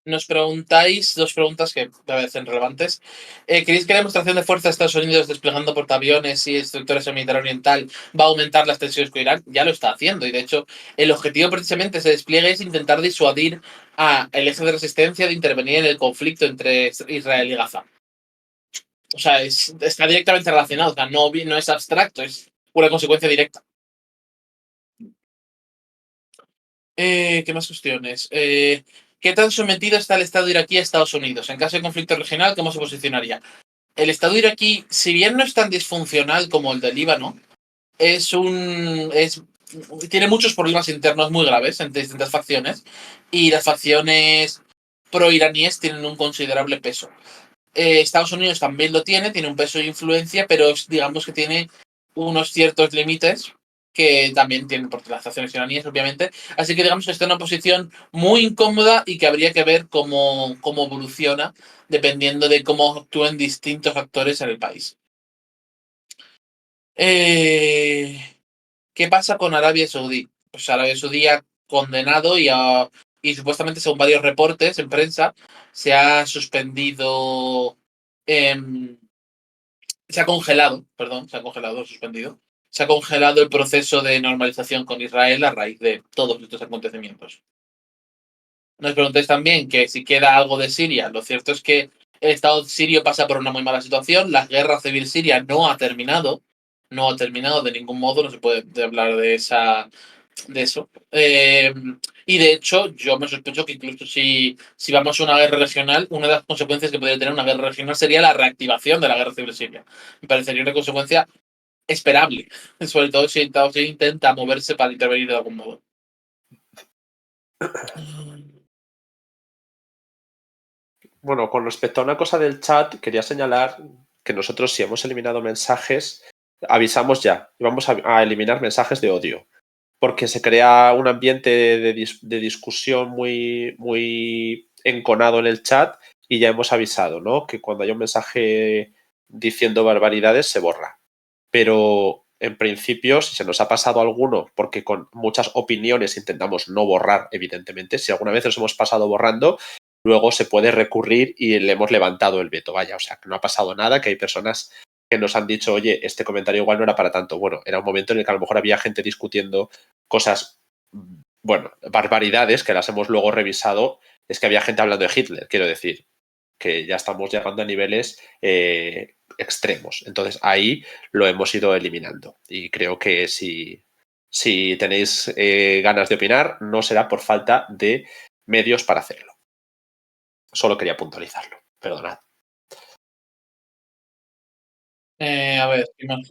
Nos preguntáis dos preguntas que me parecen relevantes. ¿Creéis que la demostración de fuerza de Estados Unidos desplegando portaaviones y instructores en el Mediterráneo Oriental va a aumentar las tensiones con Irán? Ya lo está haciendo y de hecho el objetivo precisamente de ese despliegue es intentar disuadir al eje de resistencia de intervenir en el conflicto entre Israel y Gaza. O sea, está directamente relacionado, o sea, no es abstracto, es una consecuencia directa. ¿Qué más cuestiones? ¿Qué tan sometido está el Estado iraquí a Estados Unidos? En caso de conflicto regional, ¿cómo se posicionaría? El Estado iraquí, si bien no es tan disfuncional como el del Líbano, tiene muchos problemas internos muy graves entre distintas facciones y las facciones pro-iraníes tienen un considerable peso. Estados Unidos también lo tiene un peso de influencia, pero digamos que tiene unos ciertos límites que también tienen por las acciones iraníes, obviamente. Así que digamos que está en una posición muy incómoda y que habría que ver cómo evoluciona dependiendo de cómo actúen distintos actores en el país. ¿Qué pasa con Arabia Saudí? Pues Arabia Saudí ha condenado y supuestamente, según varios reportes en prensa, se ha suspendido se ha congelado, suspendido. Se ha congelado el proceso de normalización con Israel a raíz de todos estos acontecimientos. Nos preguntáis también que si queda algo de Siria. Lo cierto es que el Estado sirio pasa por una muy mala situación. La guerra civil siria no ha terminado. No ha terminado de ningún modo. No se puede hablar de eso. Y de hecho, yo me sospecho que incluso si vamos a una guerra regional, una de las consecuencias que podría tener una guerra regional sería la reactivación de la guerra civil siria. Me parecería una consecuencia esperable, sobre todo si Estados Unidos intenta moverse para intervenir de algún modo. Bueno, con respecto a una cosa del chat, quería señalar que nosotros, si hemos eliminado mensajes, avisamos ya y vamos a eliminar mensajes de odio, porque se crea un ambiente de discusión muy enconado en el chat y ya hemos avisado, ¿no? Que cuando haya un mensaje diciendo barbaridades se borra. Pero en principio, si se nos ha pasado alguno, porque con muchas opiniones intentamos no borrar, evidentemente, si alguna vez nos hemos pasado borrando, luego se puede recurrir y le hemos levantado el veto, vaya, o sea, que no ha pasado nada, que hay personas que nos han dicho, oye, este comentario igual no era para tanto. Bueno, era un momento en el que a lo mejor había gente discutiendo cosas, bueno, barbaridades que las hemos luego revisado. Es que había gente hablando de Hitler, quiero decir, que ya estamos llegando a niveles extremos. Entonces ahí lo hemos ido eliminando. Y creo que si tenéis ganas de opinar, no será por falta de medios para hacerlo. Solo quería puntualizarlo. Perdonad. A ver, ¿qué más?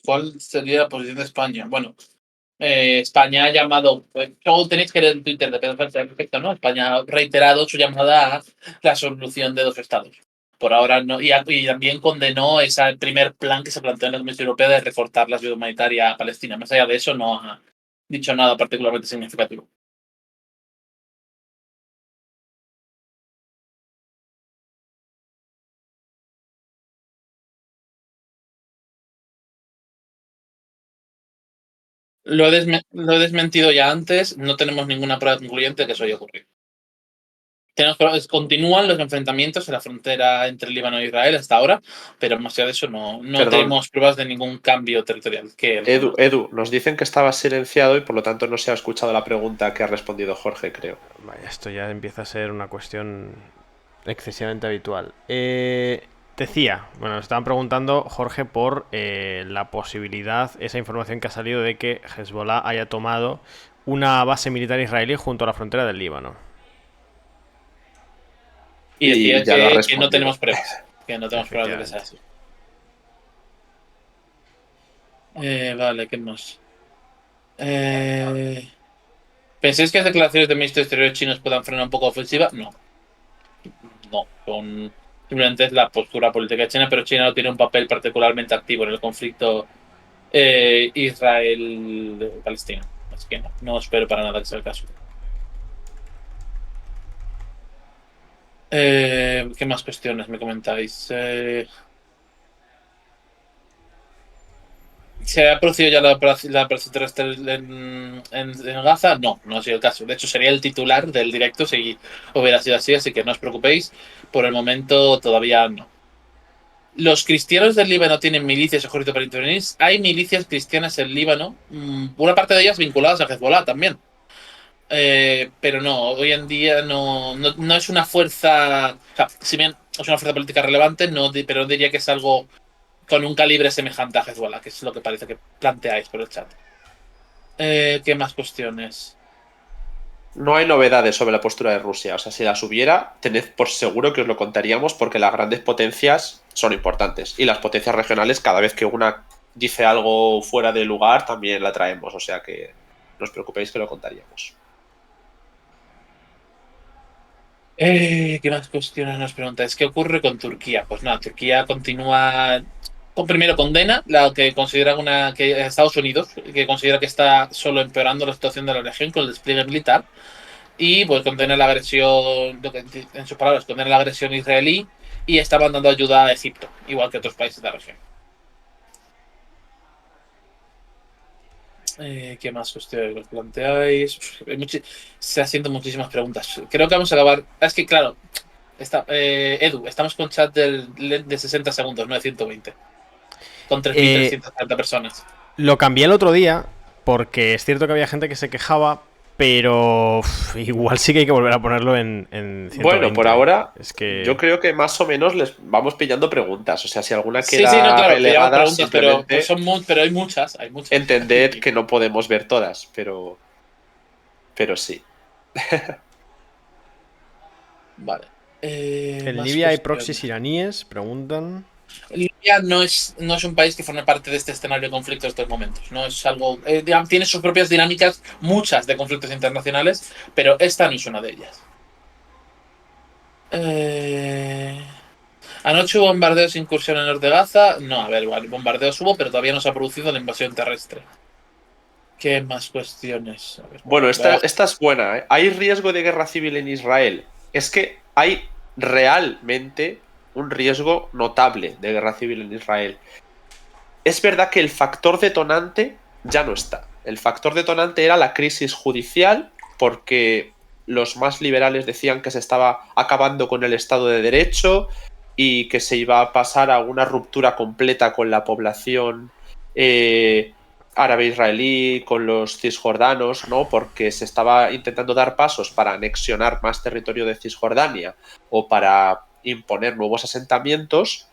¿Cuál sería la posición de España? Bueno, España ha llamado, luego tenéis que leer en Twitter de Pedro Sánchez respecto, ¿no? España ha reiterado su llamada a la solución de dos estados. Por ahora no, y también condenó ese primer plan que se planteó en la Comisión Europea de recortar la ayuda humanitaria a Palestina. Más allá de eso, no ha dicho nada particularmente significativo. Lo he desmentido ya antes, no tenemos ninguna prueba concluyente de que eso haya ocurrido. Continúan los enfrentamientos en la frontera entre Líbano e Israel hasta ahora, pero más allá de eso no tenemos pruebas de ningún cambio territorial. Edu, nos dicen que estaba silenciado y por lo tanto no se ha escuchado la pregunta que ha respondido Jorge, creo. Vaya, esto ya empieza a ser una cuestión excesivamente habitual. Decía, bueno, nos estaban preguntando, Jorge, por la posibilidad, esa información que ha salido de que Hezbollah haya tomado una base militar israelí junto a la frontera del Líbano. Y decía que no tenemos pruebas. Que no tenemos pruebas de que sea así. Vale, ¿qué más? ¿Pensáis que las declaraciones del ministro de Exteriores chinos puedan frenar un poco la ofensiva? No. No. Simplemente es la postura política de China, pero China no tiene un papel particularmente activo en el conflicto Israel-Palestina. Así que no espero para nada que sea el caso. ¿Qué más cuestiones me comentáis? ¿Se ha producido ya la operación terrestre en Gaza? No ha sido el caso. De hecho, sería el titular del directo si hubiera sido así que no os preocupéis. Por el momento todavía no. Los cristianos del Líbano tienen milicias ejército para intervenir. Hay milicias cristianas en Líbano, una parte de ellas vinculadas a Hezbollah también. Pero no, hoy en día no es una fuerza. O sea, si bien es una fuerza política relevante, pero no diría que es algo con un calibre semejante a Hezbollah, que es lo que parece que planteáis por el chat. ¿Qué más cuestiones? No hay novedades sobre la postura de Rusia. O sea, si las hubiera, tened por seguro que os lo contaríamos porque las grandes potencias son importantes. Y las potencias regionales, cada vez que una dice algo fuera de lugar, también la traemos. O sea que no os preocupéis que lo contaríamos. ¿Qué más cuestiones nos preguntáis? ¿Qué ocurre con Turquía? Pues nada, Turquía continúa. Primero condena la que considera que Estados Unidos, que considera que está solo empeorando la situación de la región con el despliegue militar. Y pues condena la agresión, en sus palabras, condena la agresión israelí y está mandando ayuda a Egipto, igual que otros países de la región. ¿Qué más cuestiones os planteáis? Se haciendo muchísimas preguntas. Creo que vamos a acabar. Es que, claro, Edu, estamos con chat de 60 segundos, no de 120. Con 3.340 personas. Lo cambié el otro día porque es cierto que había gente que se quejaba, pero igual sí que hay que volver a ponerlo en 120. Bueno, por ahora, es que... yo creo que más o menos les vamos pillando preguntas. O sea, si alguna Sí, queda sí, no, claro, pillamos relegada, preguntas, pero, simplemente pero hay muchas. entended que no podemos ver todas, pero sí. Vale. En Más Libia hay cuestiones. proxies iraníes, preguntan. Libia no es un país que forme parte de este escenario de conflicto en estos momentos. No es algo. Digamos, tiene sus propias dinámicas, muchas de conflictos internacionales, pero esta no es una de ellas. Anoche hubo bombardeos e incursión en el norte de Gaza. No, a ver, bombardeos hubo, pero todavía no se ha producido la invasión terrestre. ¿Qué más cuestiones? A ver, Bueno, esta es buena, ¿eh? ¿Hay riesgo de guerra civil en Israel? Es que hay realmente un riesgo notable de guerra civil en Israel. Es verdad que el factor detonante ya no está. El factor detonante era la crisis judicial, porque los más liberales decían que se estaba acabando con el Estado de Derecho y que se iba a pasar a una ruptura completa con la población árabe israelí, con los cisjordanos, ¿no? Porque se estaba intentando dar pasos para anexionar más territorio de Cisjordania o para imponer nuevos asentamientos,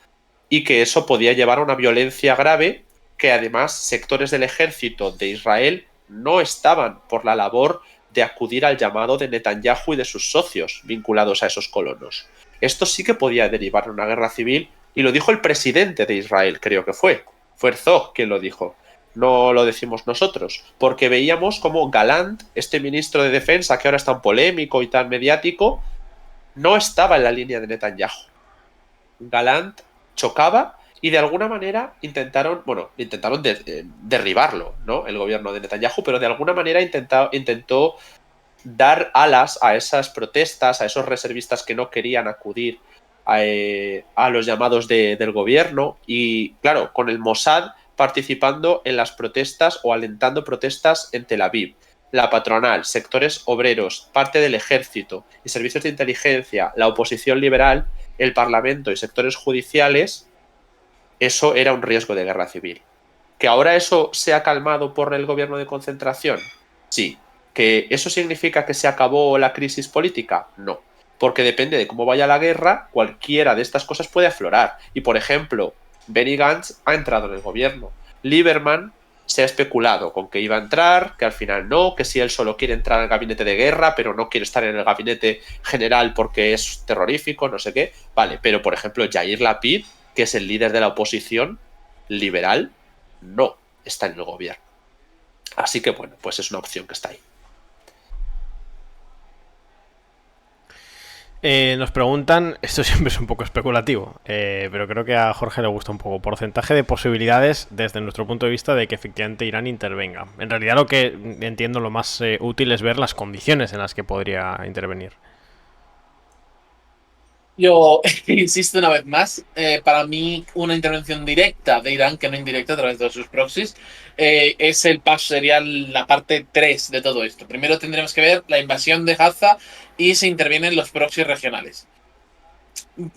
y que eso podía llevar a una violencia grave, que además sectores del ejército de Israel no estaban por la labor de acudir al llamado de Netanyahu y de sus socios vinculados a esos colonos. Esto sí que podía derivar en una guerra civil, y lo dijo el presidente de Israel, creo que fue Herzog quien lo dijo. No lo decimos nosotros, porque veíamos como Gallant, este ministro de defensa que ahora es tan polémico y tan mediático, no estaba en la línea de Netanyahu. Gallant chocaba y de alguna manera intentaron derribarlo, ¿no? El gobierno de Netanyahu, pero de alguna manera intentó dar alas a esas protestas, a esos reservistas que no querían acudir a los llamados del gobierno, y claro, con el Mossad participando en las protestas o alentando protestas en Tel Aviv. La patronal, sectores obreros, parte del ejército y servicios de inteligencia, la oposición liberal, el parlamento y sectores judiciales, eso era un riesgo de guerra civil. ¿Que ahora eso se ha calmado por el gobierno de concentración? Sí. ¿Que eso significa que se acabó la crisis política? No. Porque depende de cómo vaya la guerra, cualquiera de estas cosas puede aflorar. Y, por ejemplo, Benny Gantz ha entrado en el gobierno. Lieberman se ha especulado con que iba a entrar, que al final no, que si él solo quiere entrar al gabinete de guerra, pero no quiere estar en el gabinete general porque es terrorífico, no sé qué. Vale, pero por ejemplo, Yair Lapid, que es el líder de la oposición liberal, no está en el gobierno. Así que bueno, pues es una opción que está ahí. Nos preguntan, esto siempre es un poco especulativo, pero creo que a Jorge le gusta un poco, porcentaje de posibilidades desde nuestro punto de vista de que efectivamente Irán intervenga. En realidad lo que entiendo lo más útil es ver las condiciones en las que podría intervenir. Yo insisto una vez más, para mí una intervención directa de Irán, que no indirecta a través de sus proxies, es el paso, sería la parte 3 de todo esto. Primero tendremos que ver la invasión de Gaza y se intervienen los proxies regionales.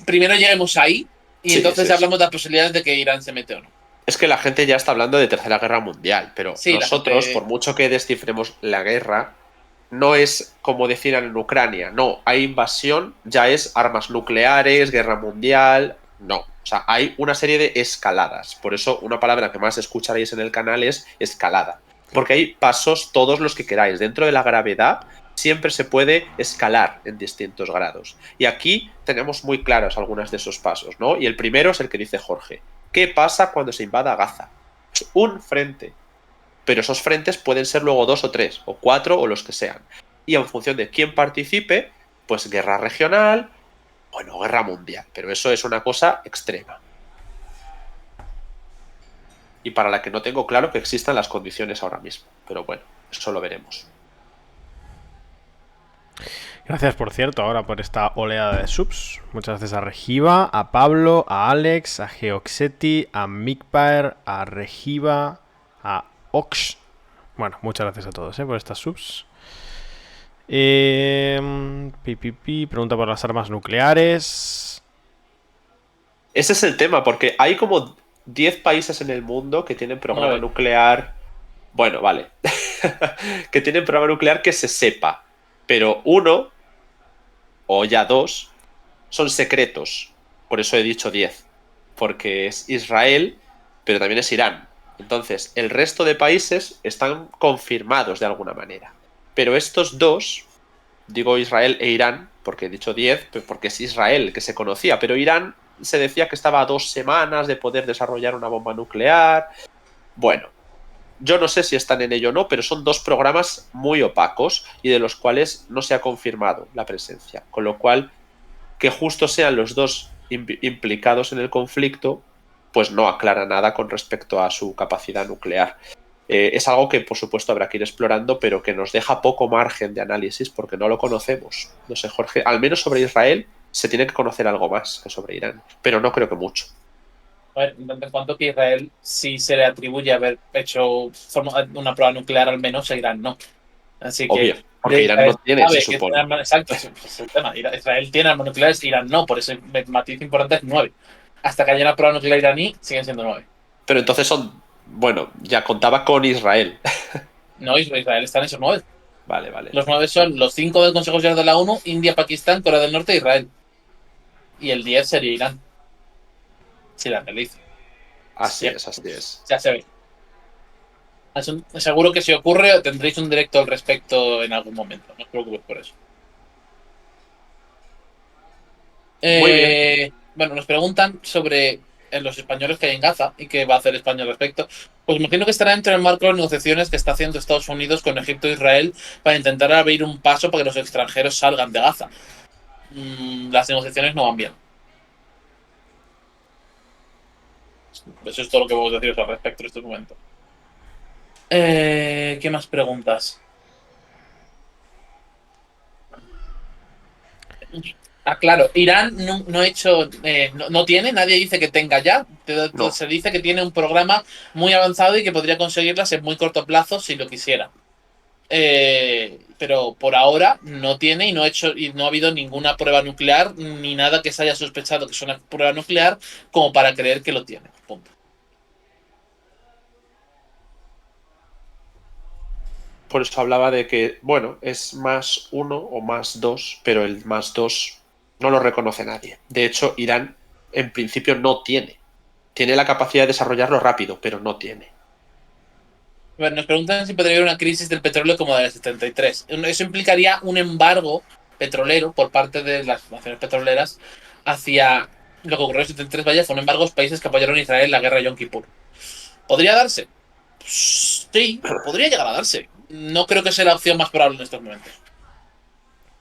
Primero lleguemos ahí y entonces hablamos de las posibilidades de que Irán se mete o no. Es que la gente ya está hablando de Tercera Guerra Mundial, pero sí, nosotros, por mucho que descifremos la guerra, no es como decían en Ucrania, no, hay invasión, ya es armas nucleares, guerra mundial, no. O sea, hay una serie de escaladas. Por eso una palabra que más escucharéis en el canal es escalada. Porque hay pasos todos los que queráis. Dentro de la gravedad siempre se puede escalar en distintos grados. Y aquí tenemos muy claros algunos de esos pasos, ¿no? Y el primero es el que dice Jorge. ¿Qué pasa cuando se invada Gaza? Un frente. Pero esos frentes pueden ser luego 2 o 3 o 4 o los que sean. Y en función de quién participe, pues guerra regional, bueno, guerra mundial. Pero eso es una cosa extrema. Y para la que no tengo claro que existan las condiciones ahora mismo. Pero bueno, eso lo veremos. Gracias, por cierto, ahora por esta oleada de subs. Muchas gracias a Regiva, a Pablo, a Alex, a Geoxeti, a Mikpaer, a Regiva, a Ox. Bueno, muchas gracias a todos por estas subs. Pregunta por las armas nucleares. Ese es el tema, porque hay como 10 países en el mundo que tienen programa 9. nuclear. Bueno, vale. Que tienen programa nuclear que se sepa. Pero uno, o ya dos, son secretos. Por eso he dicho 10. Porque es Israel, pero también es Irán. Entonces, el resto de países están confirmados de alguna manera. Pero estos dos, digo Israel e Irán, porque he dicho 10, porque es Israel que se conocía, pero Irán se decía que estaba a 2 semanas de poder desarrollar una bomba nuclear. Bueno, yo no sé si están en ello o no, pero son dos programas muy opacos y de los cuales no se ha confirmado la presencia. Con lo cual, que justo sean los dos implicados en el conflicto, pues no aclara nada con respecto a su capacidad nuclear. Es algo que, por supuesto, habrá que ir explorando, pero que nos deja poco margen de análisis porque no lo conocemos. No sé, Jorge, al menos sobre Israel se tiene que conocer algo más que sobre Irán, pero no creo que mucho. A ver, en cuanto que Israel sí se le atribuye haber hecho una prueba nuclear, al menos a Irán no. Así que Obvio, porque Irán no tiene, se supone. Exacto, ese es el tema. Israel tiene armas nucleares, Irán no, por eso el matiz importante es 9. Hasta que haya una prueba nuclear iraní, siguen siendo 9. Pero entonces son, bueno, ya contaba con Israel. No, Israel está en esos 9. Vale, vale. Los 9 son los 5 del Consejo General de la ONU, India, Pakistán, Corea del Norte e Israel. Y el 10 sería Irán. Si la realiza. Así Sí, es, así es. ya se ve. Seguro que si ocurre tendréis un directo al respecto en algún momento. No os preocupéis por eso. Muy bien. Bueno, nos preguntan sobre los españoles que hay en Gaza y qué va a hacer España al respecto. Pues imagino que estará dentro del marco de las negociaciones que está haciendo Estados Unidos con Egipto e Israel para intentar abrir un paso para que los extranjeros salgan de Gaza. Las negociaciones no van bien. Eso es todo lo que podemos deciros al respecto en este momento. ¿Qué más preguntas? Claro, Irán no ha hecho, no tiene, nadie dice que tenga ya. No. Se dice que tiene un programa muy avanzado y que podría conseguirlas en muy corto plazo si lo quisiera. Pero por ahora no tiene y no ha habido ninguna prueba nuclear ni nada que se haya sospechado que es una prueba nuclear como para creer que lo tiene. Punto. Por eso hablaba de que, bueno, es +1 o +2, pero el +2 no lo reconoce nadie. De hecho, Irán en principio no tiene. Tiene la capacidad de desarrollarlo rápido, pero no tiene. Bueno, nos preguntan si podría haber una crisis del petróleo como la del 73. Eso implicaría un embargo petrolero por parte de las naciones petroleras hacia lo que ocurrió en el 73. Vaya, fue un embargo a los países que apoyaron a Israel en la guerra de Yom Kippur. ¿Podría darse? Sí, podría llegar a darse. No creo que sea la opción más probable en estos momentos.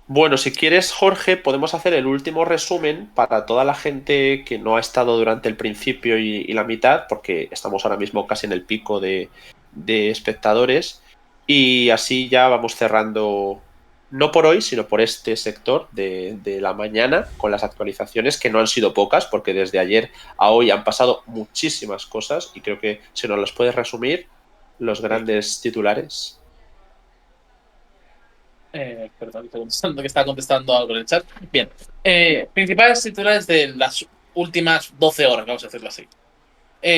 Bueno, si quieres, Jorge, podemos hacer el último resumen para toda la gente que no ha estado durante el principio y la mitad, porque estamos ahora mismo casi en el pico de espectadores, y así ya vamos cerrando, no por hoy, sino por este sector de la mañana, con las actualizaciones, que no han sido pocas, porque desde ayer a hoy han pasado muchísimas cosas, y creo que si nos las puedes resumir, los grandes titulares. Perdón, que está contestando algo en el chat. Bien. Principales titulares de las últimas 12 horas, vamos a decirlo así.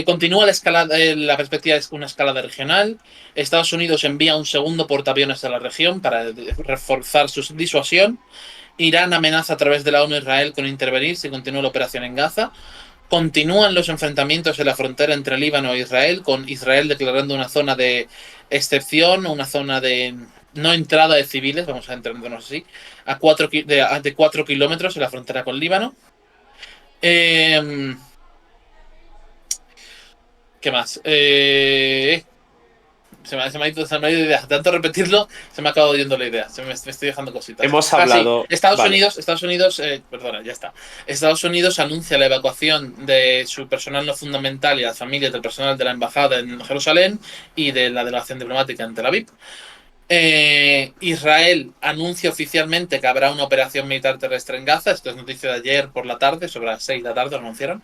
Continúa la perspectiva de una escalada regional. Estados Unidos envía un segundo portaaviones a la región para reforzar su disuasión. Irán amenaza a través de la ONU a Israel con intervenir si continúa la operación en Gaza. Continúan los enfrentamientos en la frontera entre Líbano e Israel, con Israel declarando una zona de excepción, una zona de no entrada de civiles, vamos a entendernos así, de 4 kilómetros en la frontera con Líbano. ¿Qué más? Se me ha ido la idea. Tanto repetirlo, se me ha acabado yendo la idea. Me estoy dejando cositas. Hemos hablado. Sí. Estados Unidos, perdona, ya está. Estados Unidos anuncia la evacuación de su personal no fundamental y las familias del personal de la embajada en Jerusalén y de la delegación diplomática en Tel Aviv. Israel anuncia oficialmente que habrá una operación militar terrestre en Gaza. Esto es noticia de ayer por la tarde, sobre las 6 de la tarde lo anunciaron.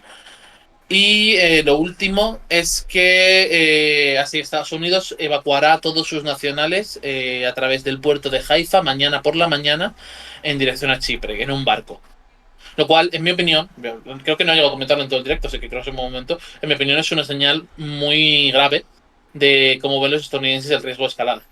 Y lo último es que así Estados Unidos evacuará a todos sus nacionales a través del puerto de Haifa mañana por la mañana en dirección a Chipre, en un barco. Lo cual, en mi opinión, creo que no he llegado a comentarlo en todo el directo, así que creo que es un momento, en mi opinión es una señal muy grave de cómo ven los estadounidenses el riesgo de escalada.